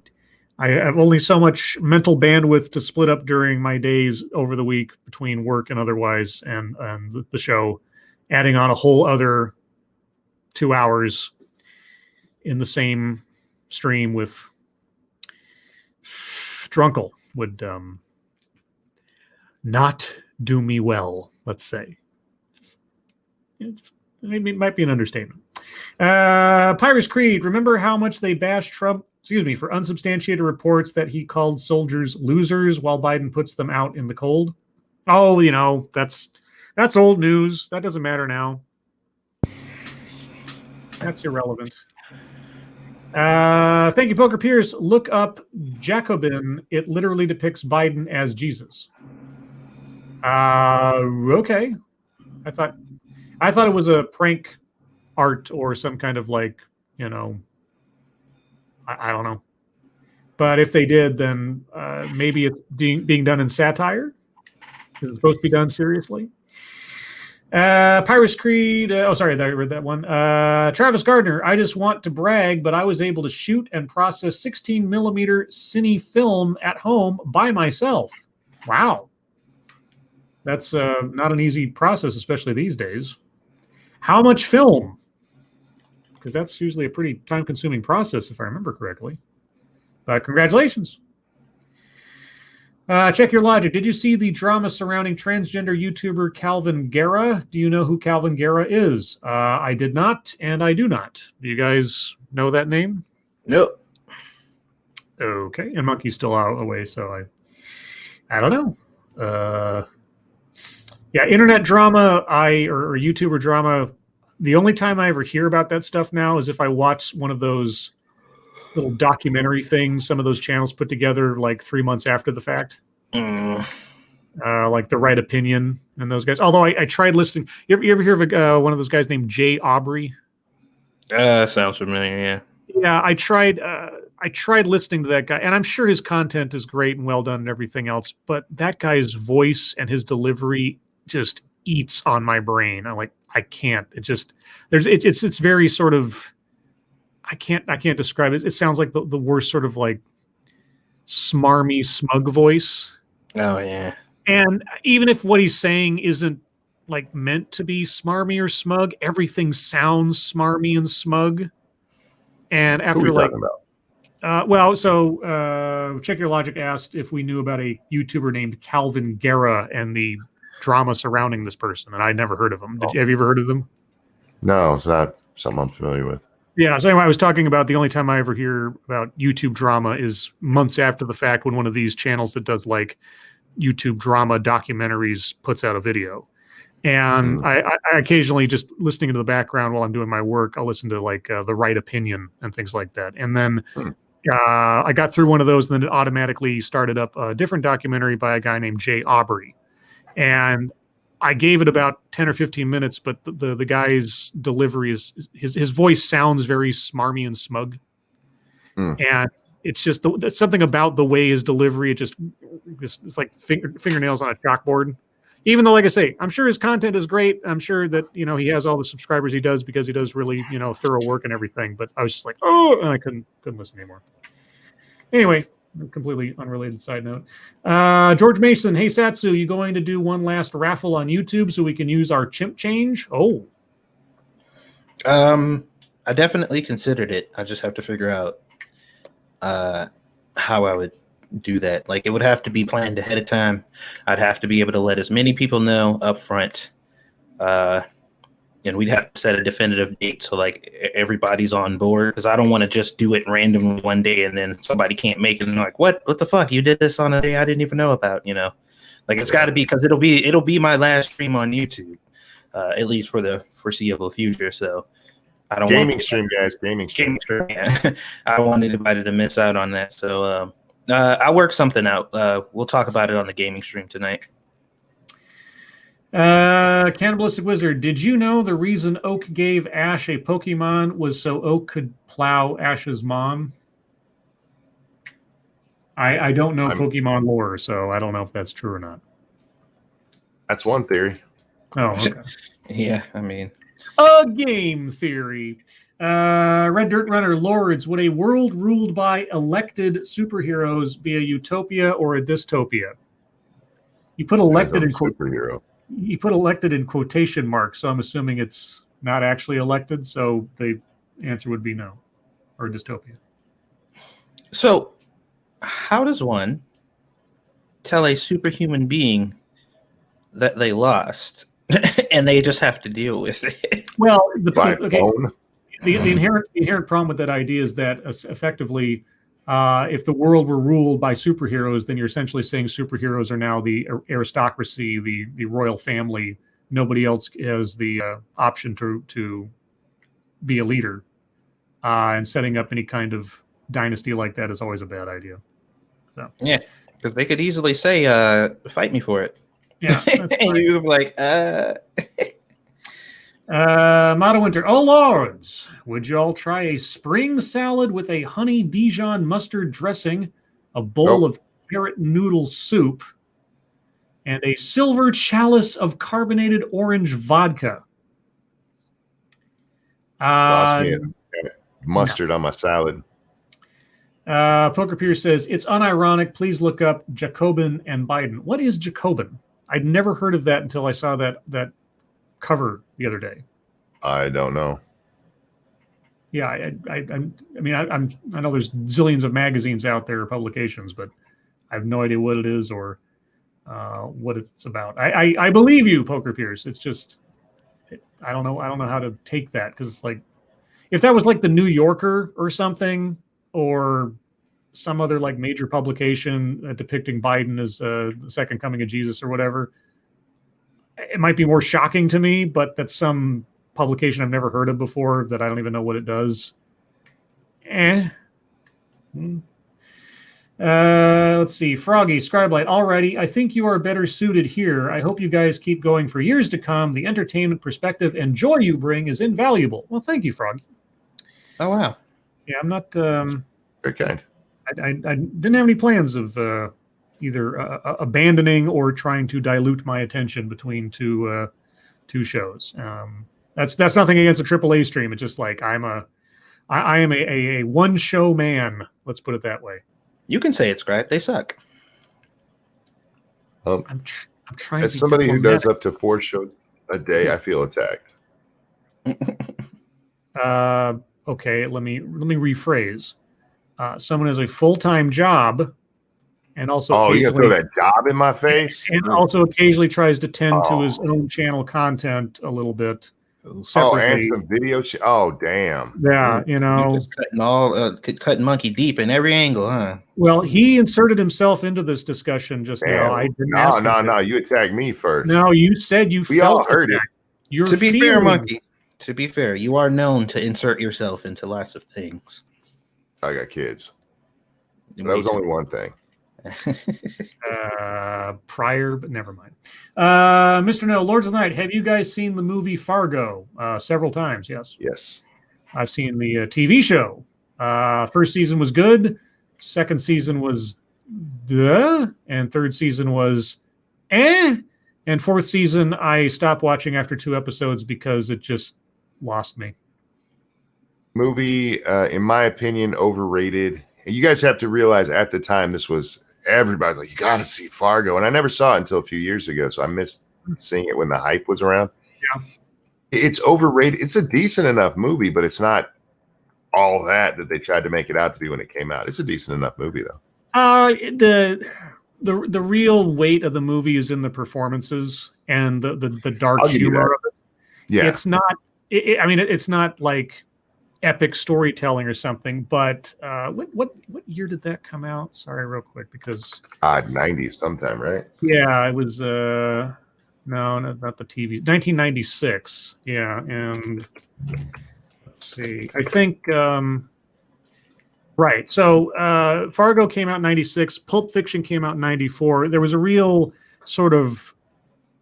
have only so much mental bandwidth to split up during my days over the week between work and otherwise and the show. Adding on a whole other 2 hours in the same stream with Drunkle would not do me well, let's say. Maybe it might be an understatement. Pyrus Creed, remember how much they bashed Trump, for unsubstantiated reports that he called soldiers losers while Biden puts them out in the cold? Oh, you know, that's old news. That doesn't matter now. That's irrelevant. Thank you, Poker Pierce. Look up Jacobin. It literally depicts Biden as Jesus. Okay. I thought it was a prank art or some kind of like, you know, I don't know. But if they did, then maybe it's being done in satire. Is it supposed to be done seriously? Pirates Creed. Sorry, I read that one. Travis Gardner. I just want to brag, but I was able to shoot and process 16 millimeter cine film at home by myself. Wow. That's not an easy process, especially these days. How much film? Because that's usually a pretty time-consuming process, if I remember correctly. But congratulations. Check your logic. Did you see the drama surrounding transgender YouTuber Calvin Guerra? Do you know who Calvin Guerra is? I did not, and I do not. Do you guys know that name? Nope. Okay, and Monkey's still out away, so I don't know. Yeah, internet drama, or YouTuber drama. The only time I ever hear about that stuff now is if I watch one of those little documentary things some of those channels put together like 3 months after the fact. Like The Right Opinion and those guys. Although I tried listening. You ever hear of one of those guys named Jay Aubrey? Sounds familiar, yeah. Yeah, I tried listening to that guy, and I'm sure his content is great and well done and everything else, but that guy's voice and his delivery just eats on my brain. I'm like, I can't. It's very sort of, I can't describe it. It sounds like the worst sort of like smarmy, smug voice. Oh yeah. And even if what he's saying isn't like meant to be smarmy or smug, everything sounds smarmy and smug. And after like, Check Your Logic asked if we knew about a YouTuber named Calvin Guerra and the drama surrounding this person, and I'd never heard of him. Have you ever heard of them? No, it's not something I'm familiar with. Yeah, so anyway, I was talking about the only time I ever hear about YouTube drama is months after the fact when one of these channels that does like YouTube drama documentaries puts out a video. And I occasionally, just listening to the background while I'm doing my work, I'll listen to like The Right Opinion and things like that. And then I got through one of those, and then it automatically started up a different documentary by a guy named Jay Aubrey. And I gave it about 10 or 15 minutes, but the guy's delivery his voice sounds very smarmy and smug. And it's just it's something about the way his delivery, it's like fingernails on a chalkboard. Even though, like I say, I'm sure his content is great. I'm sure that, he has all the subscribers he does because he does really, thorough work and everything. But I was just like, oh, and I couldn't listen anymore. Anyway, completely unrelated side note. George Mason, hey Satsu, you going to do one last raffle on YouTube so we can use our chimp change? Oh. I definitely considered it. I just have to figure out how I would do that. Like, it would have to be planned ahead of time. I'd have to be able to let as many people know up front. And we'd have to set a definitive date so like everybody's on board, because I don't want to just do it randomly one day and then somebody can't make it and they're like, what the fuck, you did this on a day I didn't even know about. Like, it's got to be, because it'll be my last stream on YouTube, at least for the foreseeable future. So I don't gaming stream, guys. Gaming stream. Yeah. I don't want anybody to miss out on that. So I'll work something out. We'll talk about it on the gaming stream tonight. Cannibalistic Wizard, did you know the reason Oak gave Ash a Pokemon was so Oak could plow Ash's mom? I don't know Pokemon lore, so I don't know if that's true or not. That's one theory. Oh, okay. Yeah, I mean, a game theory. Red Dirt Runner Lords, would a world ruled by elected superheroes be a utopia or a dystopia? You put elected in superhero. You put elected in quotation marks, so I'm assuming it's not actually elected. So the answer would be no, or dystopia. So, how does one tell a superhuman being that they lost, and they just have to deal with it? Well, phone. The inherent problem with that idea is that effectively, if the world were ruled by superheroes, then you're essentially saying superheroes are now the aristocracy, the royal family. Nobody else has the option to be a leader. And setting up any kind of dynasty like that is always a bad idea. So yeah, because they could easily say, "Fight me for it." Yeah, and you're like, Mata Winter, oh lords, would you all try a spring salad with a honey Dijon mustard dressing, a bowl of carrot noodle soup, and a silver chalice of carbonated orange vodka. Lost me at mustard on my salad. Poker Pierce says, it's unironic. Please look up Jacobin and Biden. What is Jacobin? I'd never heard of that until I saw that cover the other day. I don't know. Yeah, I know there's zillions of magazines out there, publications, but I have no idea what it is or what it's about. I believe you, Poker Pierce. It's just I don't know how to take that, because it's like if that was like the New Yorker or something, or some other like major publication depicting Biden as the second coming of Jesus or whatever, it might be more shocking to me. But that's some publication I've never heard of before that I don't even know what it does. Let's see. Froggy, Scribe, alrighty. I think you are better suited here. I hope you guys keep going for years to come. The entertainment, perspective, and joy you bring is invaluable. Well, thank you, Froggy. Oh, wow. Yeah, I'm not... Very kind. I didn't have any plans of either abandoning or trying to dilute my attention between two shows. That's nothing against a AAA stream. It's just like I am a one show man. Let's put it that way. You can say it, Scribe. They suck. I'm trying. As somebody who does up to 4 shows a day, I feel attacked. Okay, let me rephrase. Someone has a full-time job, and also you gonna throw that job in my face, and also occasionally tries to tend to his own channel content a little bit. And Separately. some video. Damn. Yeah, You're just cutting monkey deep in every angle, huh? Well, he inserted himself into this discussion just now. I didn't ask him to. No. You attacked me first. No, you said you We felt all heard attacked. Your To be fair, feelings. monkey. To be fair, you are known to insert yourself into lots of things. I got kids. That was only one thing. Prior, but never mind. Mr. No, Lords of the Night, have you guys seen the movie Fargo? Several times, yes. Yes. I've seen the TV show. First season was good. Second season was and third season was and fourth season I stopped watching after 2 episodes because it just lost me. Movie, in my opinion, overrated. And you guys have to realize at the time everybody's like, you got to see Fargo. And I never saw it until a few years ago. So I missed seeing it when the hype was around. Yeah. It's overrated. It's a decent enough movie, but it's not all that they tried to make it out to be when it came out. It's a decent enough movie, though. The real weight of the movie is in the performances and the dark humor of it. Yeah. It's not, it's not like epic storytelling or something, but what year did that come out? Sorry, real quick, because 90s sometime, right? Yeah, it was no, not the TV. 1996. Yeah, and let's see. I think right. So Fargo came out in 96. Pulp Fiction came out in 94. There was a real sort of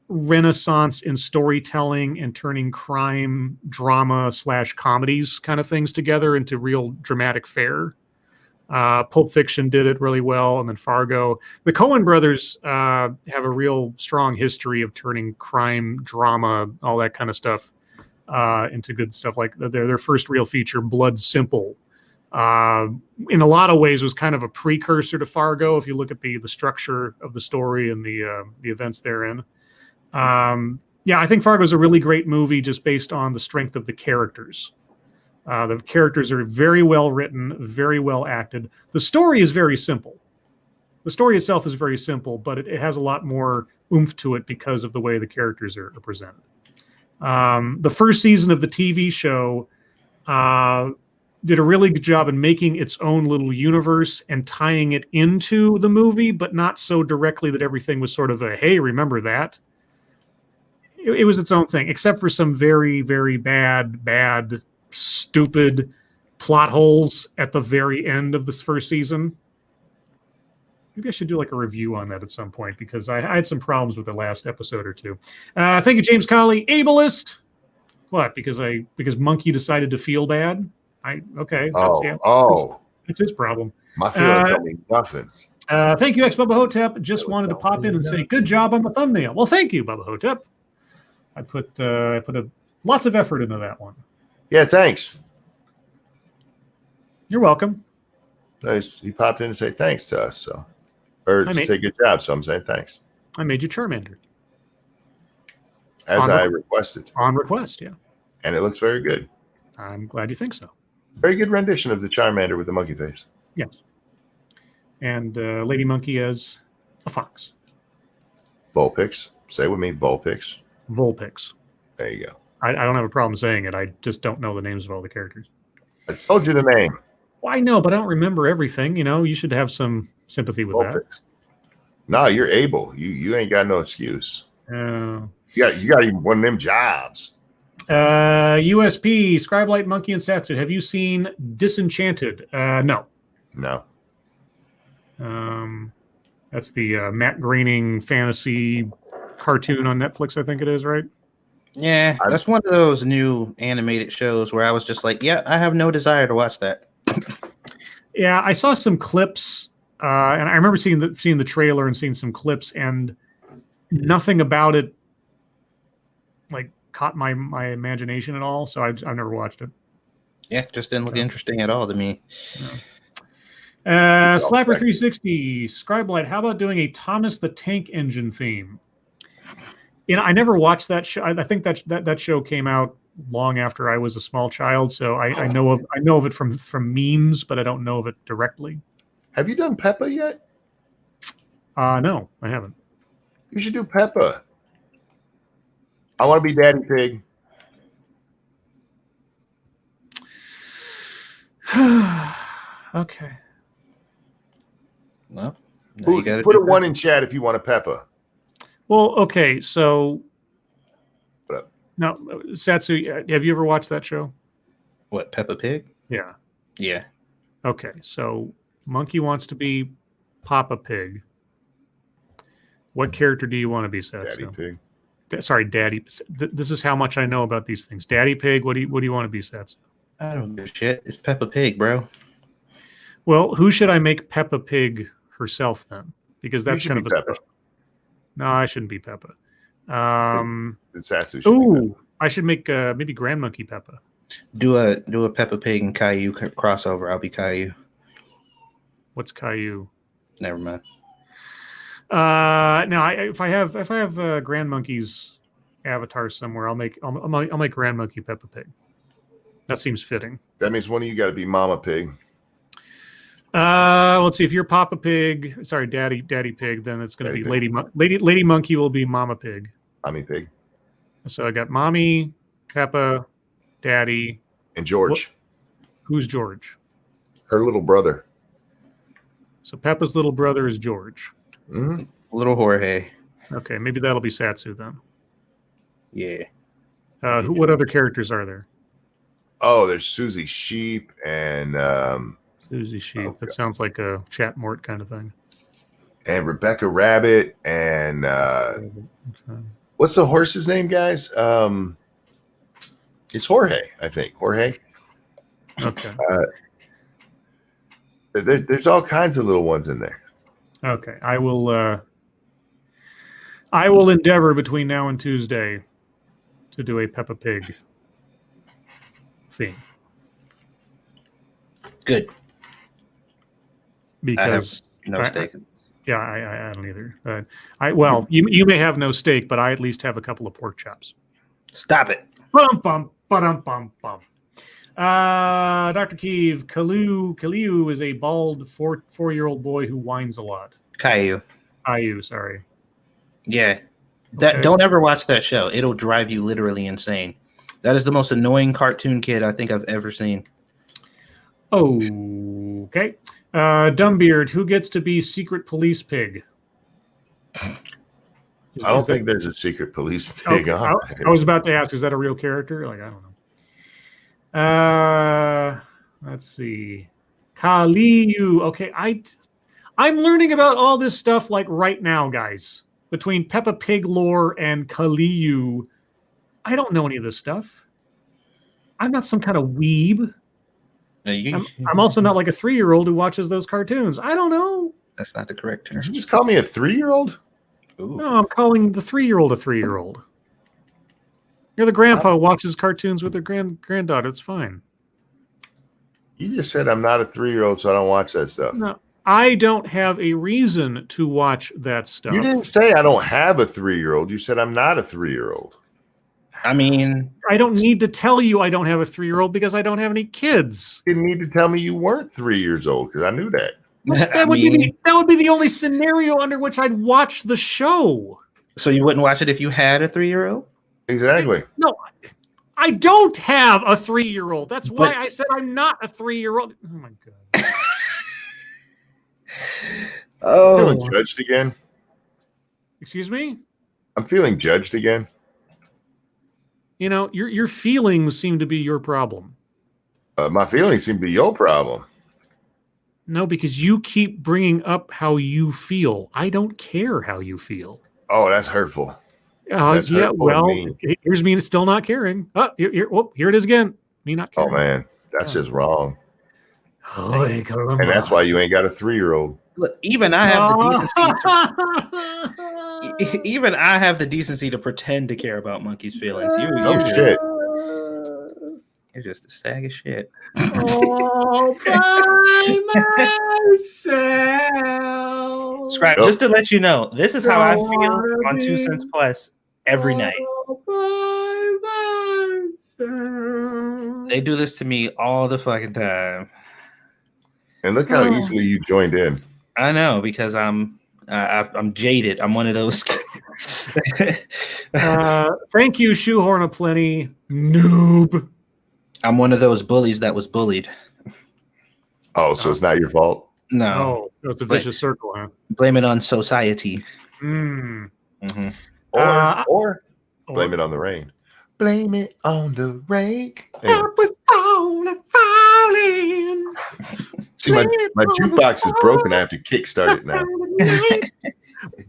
renaissance in storytelling and turning crime drama / comedies kind of things together into real dramatic fare. Pulp Fiction did it really well, and then Fargo. The Coen brothers have a real strong history of turning crime, drama, all that kind of stuff into good stuff. Like their first real feature, Blood Simple, in a lot of ways was kind of a precursor to Fargo if you look at the structure of the story and the events therein. I think Fargo is a really great movie just based on the strength of the characters. The characters are very well written, very well acted. The story is very simple. The story itself is very simple, but it has a lot more oomph to it because of the way the characters are presented. The first season of the TV show did a really good job in making its own little universe and tying it into the movie, but not so directly that everything was sort of a, hey, remember that? It was its own thing, except for some very, very bad, stupid plot holes at the very end of this first season. Maybe I should do like a review on that at some point, because I had some problems with the last episode or two. Thank you, James Colley. Ableist. What? Because Monkey decided to feel bad? Okay. That's his problem. My feelings don't mean nothing. Thank you, ex Bubba Hotep. Just wanted to pop in and say good job on the thumbnail. Well, thank you, Bubba Hotep. I put lots of effort into that one. Yeah, thanks. You're welcome. Nice. He popped in to say thanks to us, say good job. So I'm saying thanks. I made you Charmander as I requested. On request, yeah. And it looks very good. I'm glad you think so. Very good rendition of the Charmander with the monkey face. Yes. And Lady Monkey as a fox. Vulpix. Say with me, Vulpix. Vulpix. There you go. I don't have a problem saying it. I just don't know the names of all the characters. I told you the name. Well, I know, but I don't remember everything. You know, you should have some sympathy with Vulpix. No, you're able. You ain't got no excuse. that. You got even one of them jobs. USP, Scribe, Light, Monkey, and Satsu. Have you seen Disenchanted? No. No. That's the Matt Groening fantasy cartoon on Netflix, I think it is, right? Yeah, that's one of those new animated shows where I was just like, yeah, I have no desire to watch that. Yeah, I saw some clips, and I remember seeing the trailer and seeing some clips, and nothing about it like caught my imagination at all. So I've never watched it. Yeah, just didn't look interesting at all to me. No. Slapper 360, Scribe Light. How about doing a Thomas the Tank Engine theme? You know, I never watched that show. I think that show came out long after I was a small child, so I know of it from memes, but I don't know of it directly. Have you done Peppa yet? No, I haven't. You should do Peppa. I want to be Daddy Pig. Okay. Well, Put a 1 in chat if you want a Peppa. Well, okay, so What up? now, Satsu, have you ever watched that show? What, Peppa Pig? Yeah. Yeah. Okay, so Monkey wants to be Papa Pig. What character do you want to be, Satsu? Daddy Pig. Sorry, Daddy. This is how much I know about these things. Daddy Pig. What do you want to be, Satsu? I don't give a shit. It's Peppa Pig, bro. Well, who should I make Peppa Pig herself then? Because that's kind of a Peppa. special. No, I shouldn't be Peppa. Satsu should be Peppa. I should make maybe Grand Monkey Peppa. Do a Peppa Pig and Caillou crossover. I'll be Caillou. What's Caillou? Never mind. Now if I have Grand Monkey's avatar somewhere, I'll make Grand Monkey Peppa Pig. That seems fitting. That means one of you got to be Mama Pig. Let's see. If you're Papa Pig, sorry, Daddy Pig, then it's going to be Lady Monkey will be Mama Pig. Mommy Pig. So I got Mommy, Peppa, Daddy, and George. Who's George? Her little brother. So Peppa's little brother is George. Mm-hmm. Little Jorge. Okay, maybe that'll be Satsu then. Yeah. What other characters are there? Oh, there's Susie Sheep and Susie Sheep. That sounds like a chat mort kind of thing. And Rebecca Rabbit and what's the horse's name, guys? It's Jorge, I think. Jorge. Okay. There's all kinds of little ones in there. Okay, I will endeavor between now and Tuesday to do a Peppa Pig theme. Good. Because no stake. I don't either. You may have no steak, but I at least have a couple of pork chops. Stop it. Bum. Dr. Keeve, Caillou is a bald four-year-old boy who whines a lot. Caillou, sorry. Yeah. Okay. Don't ever watch that show. It'll drive you literally insane. That is the most annoying cartoon kid I think I've ever seen. Okay. Dumbbeard, who gets to be secret police pig? I don't think there's a secret police pig on there. I was about to ask, is that a real character? Like, I don't know. Let's see. Caillou. Okay, I'm learning about all this stuff like right now, guys. Between Peppa Pig lore and Caillou, I don't know any of this stuff. I'm not some kind of weeb. I'm also not like a 3-year-old who watches those cartoons. I don't know. That's not the correct term. Did you just call me a 3-year-old? Ooh. No, I'm calling the 3-year-old a 3-year-old. You're the grandpa who watches cartoons with their granddaughter. It's fine. You just said I'm not a 3-year-old, so I don't watch that stuff. No, I don't have a reason to watch that stuff. You didn't say I don't have a 3-year-old. You said I'm not a 3-year-old. I mean, I don't need to tell you I don't have a 3-year-old because I don't have any kids. You didn't need to tell me you weren't 3 years old because I knew that. That would be the only scenario under which I'd watch the show. so you wouldn't watch it if you had a 3-year-old? Exactly. No, I don't have a 3-year-old. That's why I said I'm not a 3-year-old. Oh my god. Oh, Feeling judged again? Excuse me? I'm feeling judged again. You know, your feelings seem to be your problem. My feelings seem to be your problem. No, because you keep bringing up how you feel. I don't care how you feel. Oh, that's hurtful. That's Yeah, hurtful well, and mean. here's me still not caring. Oh, here it is again. Me not Oh, caring. man. That's just wrong. Oh, And that's why you ain't got a 3-year-old. look, even I have the decency. Even I have the decency to pretend to care about Monkey's feelings. Oh, shit. You're just a sag of shit. All by myself. Scribe, Nope. just to let you know, this is how I feel on 2 cents plus every night. All by myself. They do this to me all the fucking time. And look how easily you joined in. I know because I'm jaded. I'm one of those. Thank you, Shoehorn Aplenty, noob. I'm one of those bullies that was bullied. Oh, so it's not your fault? No, Oh, it's a vicious circle, huh? blame it on society. Mm. Mhm. Or blame it on the rain. Blame it on the rain. I was only falling. See, my jukebox is broken. I have to kickstart it now.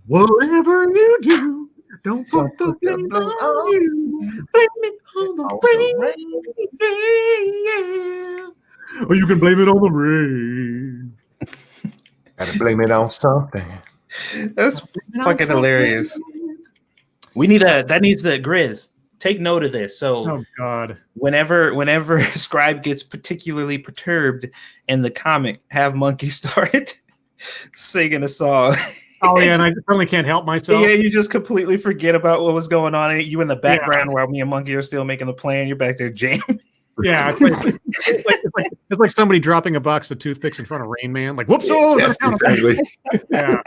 Whatever you do, don't put the blame on you. Blame it on the rain. Yeah. Or you can blame it on the rain. Gotta blame it on something. That's fucking hilarious. That needs the Grizz. Take note of this. So Oh God. whenever Scribe gets particularly perturbed in the comic, have Monkey start singing a song. Oh yeah, and I certainly can't help myself. Yeah, you just completely forget about what was going on. You in the background while me and Monkey are still making the plan. You're back there jamming. Yeah, it's like somebody dropping a box of toothpicks in front of Rain Man. Like, whoops! Oh, Yes, exactly. yeah.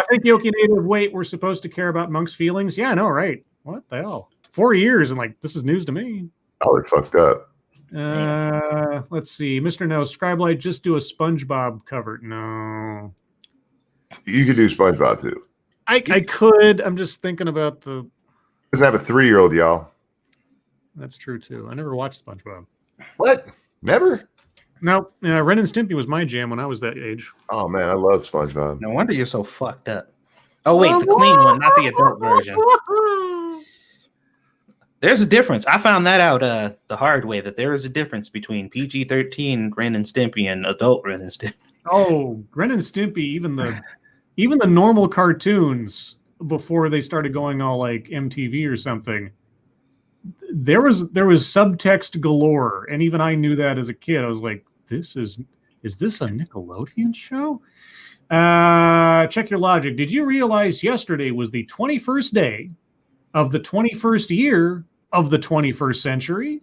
Thank you, Native. Wait, we're supposed to care about Monk's feelings? Yeah, I know, right? What the hell? 4 years and like this is news to me. Oh, they're fucked up. Let's see, Mr. No, Scribe Light, just do a SpongeBob cover. No, You could do SpongeBob too. I could. I'm just thinking about the. Doesn't have a 3-year-old, y'all. That's true too. I never watched SpongeBob. What? Never? No, Ren and Stimpy was my jam when I was that age. Oh man, I love SpongeBob. No wonder you're so fucked up. Oh wait, the clean one, not the adult version. There's a difference. I found that out the hard way, that there is a difference between PG-13 Ren and Stimpy and adult Ren and Stimpy. Oh, Ren and Stimpy, even the normal cartoons before they started going all like MTV or something. There was subtext galore, and even I knew that as a kid. I was like, is this a Nickelodeon show? Check your logic. Did you realize yesterday was the 21st day of the 21st year of the 21st century?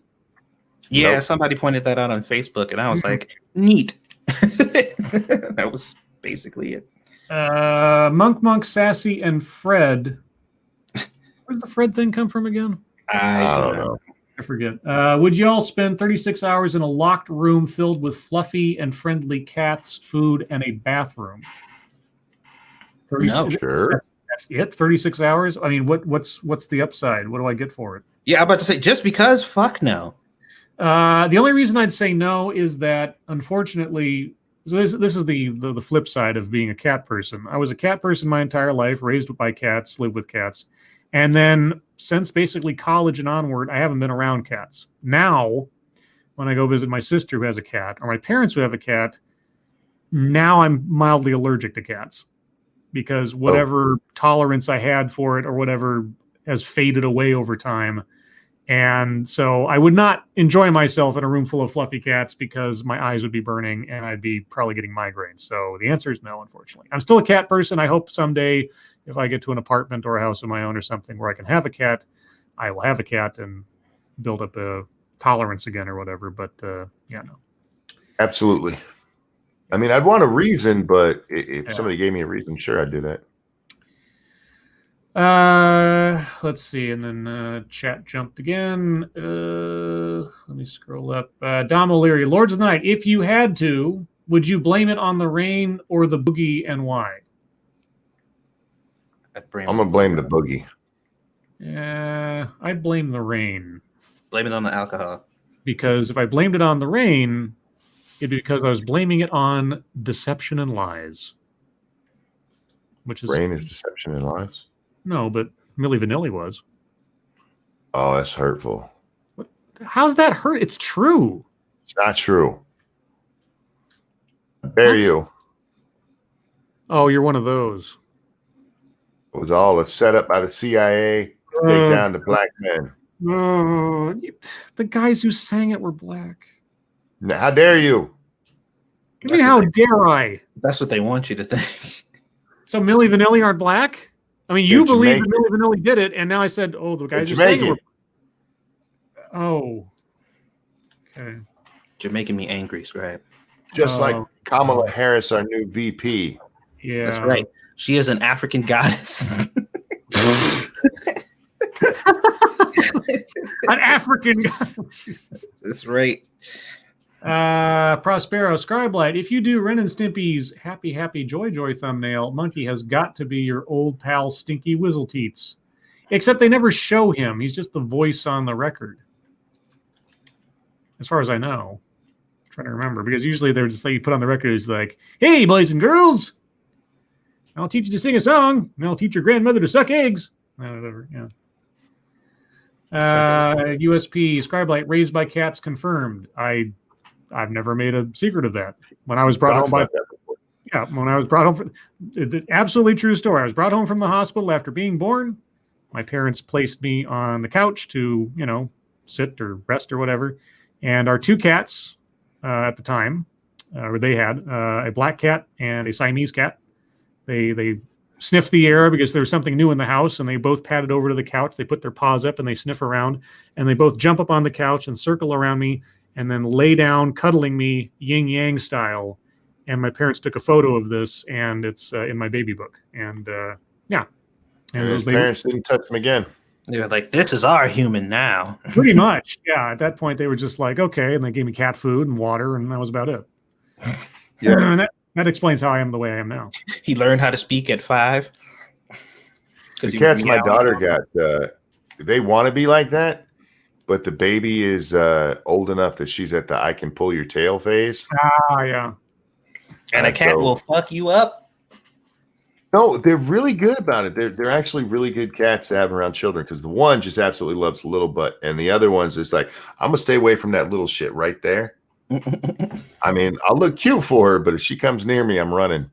Yeah, Nope. somebody pointed that out on Facebook, and I was like, neat. That was basically it. Monk, Sassy, and Fred. Where's the Fred thing come from again? I don't know. I forget. Would you all spend 36 hours in a locked room filled with fluffy and friendly cats, food, and a bathroom? No. Sure. That's it? 36 hours? I mean, what's the upside? What do I get for it? Yeah, I'm about to say, just because, fuck no. The only reason I'd say no is that, unfortunately, so this is the flip side of being a cat person. I was a cat person my entire life, raised by cats, lived with cats. And then since basically college and onward, I haven't been around cats. Now, when I go visit my sister who has a cat, or my parents who have a cat, now I'm mildly allergic to cats because whatever tolerance I had for it or whatever has faded away over time. And so I would not enjoy myself in a room full of fluffy cats because my eyes would be burning and I'd be probably getting migraines. So the answer is no, unfortunately. I'm still a cat person. I hope someday if I get to an apartment or a house of my own or something where I can have a cat, I will have a cat and build up a tolerance again or whatever. But yeah, no. Absolutely. I mean, I'd want a reason, but if somebody gave me a reason, sure, I'd do that. Let's see, and then chat jumped again. Let me scroll up. Dom O'Leary, Lords of the Night. If you had to, would you blame it on the rain or the boogie, and why? I'm gonna blame the boogie. Yeah, I'd blame the rain. Blame it on the alcohol. Because if I blamed it on the rain, it'd be because I was blaming it on deception and lies. Which is Rain is deception and lies. No, but Milli Vanilli was. Oh, that's hurtful. What? How's that hurt? It's true. It's not true. I dare you. Oh, you're one of those. It was all a setup by the CIA to take down the black men. The guys who sang it were black. Now, how dare you? I mean, how dare I? That's what they want you to think. So Milli Vanilli aren't black? I mean, you They're believe that Jamaican. Milli Vanilli did it, and now I said, oh, the guys who They're sang it were... Jamaican. Oh. Okay. You're making me angry, Scribe. Just like Kamala Harris, our new VP. Yeah. That's right. She is an African goddess. An African guy. That's right. Prospero Scribelight. If you do Ren and Stimpy's Happy Happy Joy Joy thumbnail, Monkey has got to be your old pal Stinky Whizzleteats. Except they never show him. He's just the voice on the record. As far as I know. I'm trying to remember. Because usually they're just like you put on the record, it's like, hey, boys and girls, I'll teach you to sing a song, and I'll teach your grandmother to suck eggs. Whatever, yeah. USP Scribelight, raised by cats confirmed. I've never made a secret of that. When I was brought home by when I was brought home from the absolutely true story. I was brought home from the hospital after being born. My parents placed me on the couch to, sit or rest or whatever. And our two cats at the time, or they had a black cat and a Siamese cat. They sniffed the air because there was something new in the house, and they both padded over to the couch. They put their paws up and they sniff around, and they both jump up on the couch and circle around me and then lay down, cuddling me yin yang style. And my parents took a photo of this, and it's in my baby book. And yeah. And his parents didn't touch him again. They were like, this is our human now. Pretty much. Yeah. At that point, they were just like, okay. And they gave me cat food and water, and that was about it. Yeah. And that explains how I am the way I am now. He learned how to speak at 5. The cats my daughter got, they want to be like that, but the baby is old enough that she's at the I can pull your tail phase. Ah, yeah. And a cat will fuck you up. No, they're really good about it. They're actually really good cats to have around children because the one just absolutely loves little butt, and the other one's just like, I'm gonna stay away from that little shit right there. I mean, I'll look cute for her, but if she comes near me, I'm running.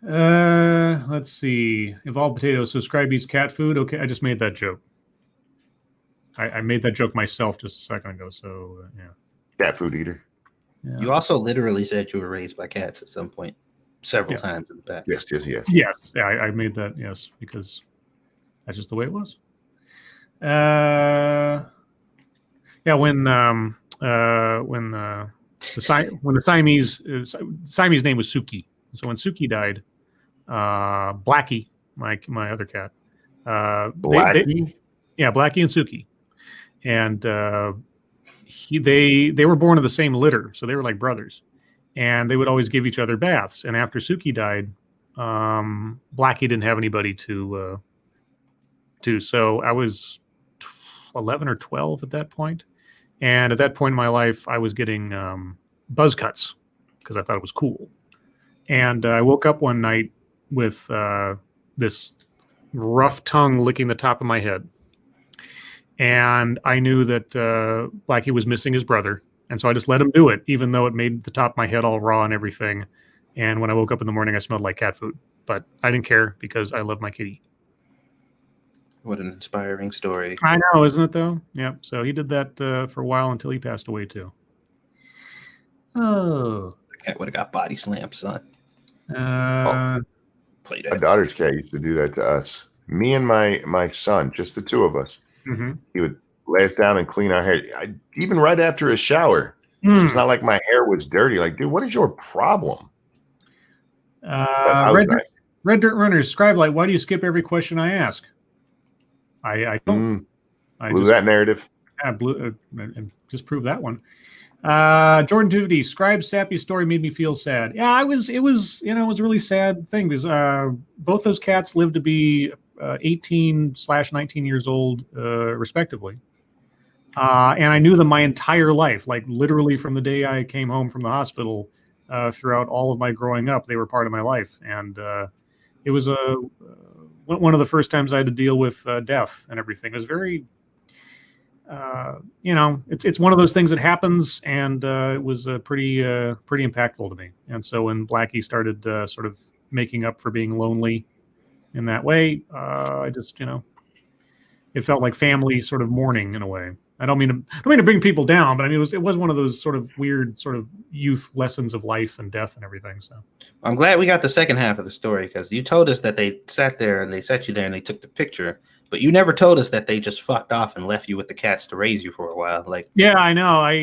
Let's see. Evolved potatoes. So Scribe eats cat food. Okay, I just made that joke. I made that joke myself just a second ago. So yeah. Cat food eater. Yeah. You also literally said you were raised by cats at some point, several times in the past. Yes. Yes. Yeah, I made that. Yes, because that's just the way it was. Yeah, when the Siamese name was Suki. So when Suki died, Blackie, my other cat, Blackie, Blackie and Suki, and they were born of the same litter, so they were like brothers, and they would always give each other baths. And after Suki died, Blackie didn't have anybody to. So I was 11 or 12 at that point. And at that point in my life, I was getting buzz cuts because I thought it was cool. And I woke up one night with this rough tongue licking the top of my head. And I knew that Blackie was missing his brother. And so I just let him do it, even though it made the top of my head all raw and everything. And when I woke up in the morning, I smelled like cat food. But I didn't care because I love my kitty. What an inspiring story. I know, isn't it, though? Yeah. So he did that for a while until he passed away, too. Oh. The cat would have got body slammed, son. Play My that. daughter's cat used to do that to us. Me and my son, just the two of us. Mm-hmm. He would lay us down and clean our hair. Even right after a shower. So it's not like my hair was dirty. Like, dude, what is your problem? Red Dirt Runners, Scribe Light, why do you skip every question I ask? I don't. I Blew just, that narrative. Yeah, just prove that one. Jordan Tuvity, Scribe's sappy story made me feel sad. Yeah, it was a really sad thing because both those cats lived to be 18/19 years old, respectively. And I knew them my entire life, like literally from the day I came home from the hospital throughout all of my growing up. They were part of my life. And it was one of the first times I had to deal with death and everything. It was very, it's one of those things that happens, and it was pretty impactful to me. And so when Blackie started sort of making up for being lonely in that way, I just, it felt like family sort of mourning in a way. I don't mean to bring people down, but I mean it was one of those sort of weird sort of youth lessons of life and death and everything. So I'm glad we got the second half of the story, because you told us that they sat there and they set you there and they took the picture, but you never told us that they just fucked off and left you with the cats to raise you for a while. Like, yeah, I know. I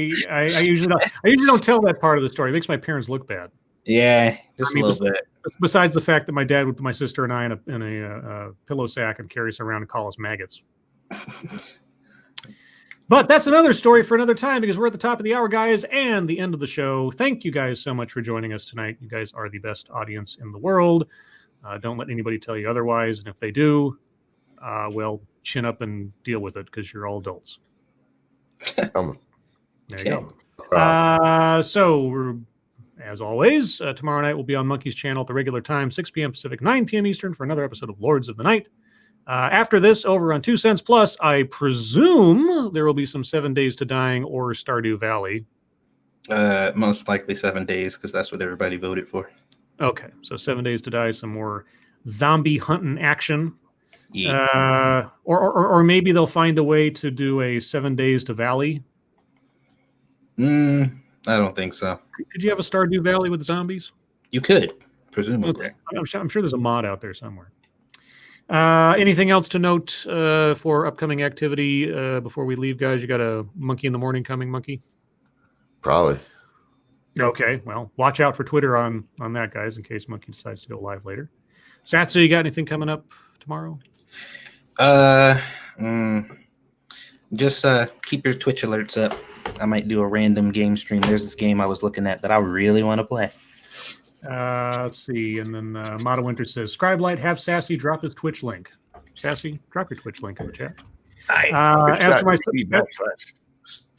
usually don't tell that part of the story. It makes my parents look bad. Yeah, just a little bit. Besides the fact that my dad would put my sister and I in a pillow sack and carry us around and call us maggots. But that's another story for another time, because we're at the top of the hour, guys, and the end of the show. Thank you guys so much for joining us tonight. You guys are the best audience in the world. Don't let anybody tell you otherwise. And if they do, well, chin up and deal with it, because you're all adults. There you go. So, as always, tomorrow night we'll be on Monkey's channel at the regular time, 6 p.m. Pacific, 9 p.m. Eastern, for another episode of Lords of the Night. After this, over on 2 Cents Plus, I presume there will be some 7 Days to Dying or Stardew Valley. Most likely 7 days, because that's what everybody voted for. Okay, so 7 Days to Die, some more zombie hunting action. Yeah. Or maybe they'll find a way to do a 7 Days to Valley. I don't think so. Could you have a Stardew Valley with zombies? You could, presumably. Okay. I'm sure there's a mod out there somewhere. Anything else to note for upcoming activity before we leave, guys? You got a Monkey in the Morning coming, Monkey? Probably. Okay, well, watch out for Twitter on that, guys, in case Monkey decides to go live later. Satsu, you got anything coming up tomorrow? Just keep your Twitch alerts up. I might do a random game stream. There's this game I was looking at that I really want to play. Let's see. And then Mata Winter says, Scribe Light, have Sassy drop his Twitch link. Sassy, drop your Twitch link in the chat. As for my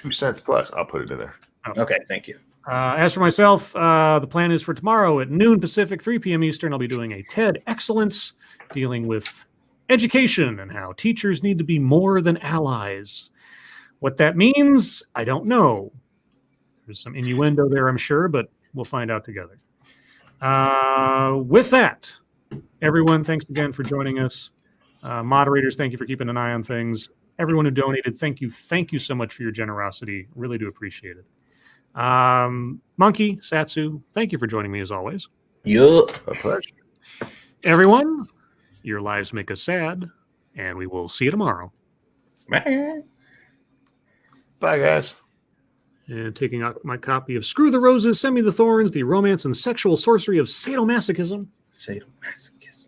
2 Cents Plus, I'll put it in there. Okay, thank you. As for myself, the plan is for tomorrow at noon Pacific, 3 p.m. Eastern, I'll be doing a TED Excellence dealing with education and how teachers need to be more than allies. What that means, I don't know. There's some innuendo there, I'm sure, but we'll find out together. With that, everyone, thanks again for joining us. Moderators, thank you for keeping an eye on things. Everyone who donated, thank you so much for your generosity. Really do appreciate it. Monkey, Satsu, thank you for joining me as always. Yup. A pleasure. Everyone, your lives make us sad, and we will see you tomorrow. Bye. Bye, guys. And taking out my copy of Screw the Roses, Send Me the Thorns, The Romance and Sexual Sorcery of Sadomasochism. Sadomasochism.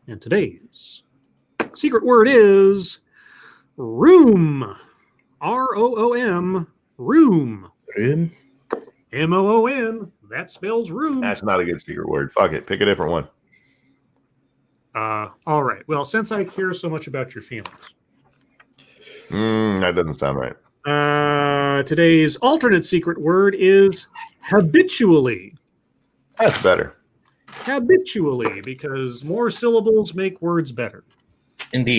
And today's secret word is room. R-O-O-M. Room. Room. M-O-O-N. That spells room. That's not a good secret word. Fuck it. Pick a different one. All right. Well, since I care so much about your feelings. That doesn't sound right. Today's alternate secret word is habitually. That's better. Habitually, because more syllables make words better. Indeed.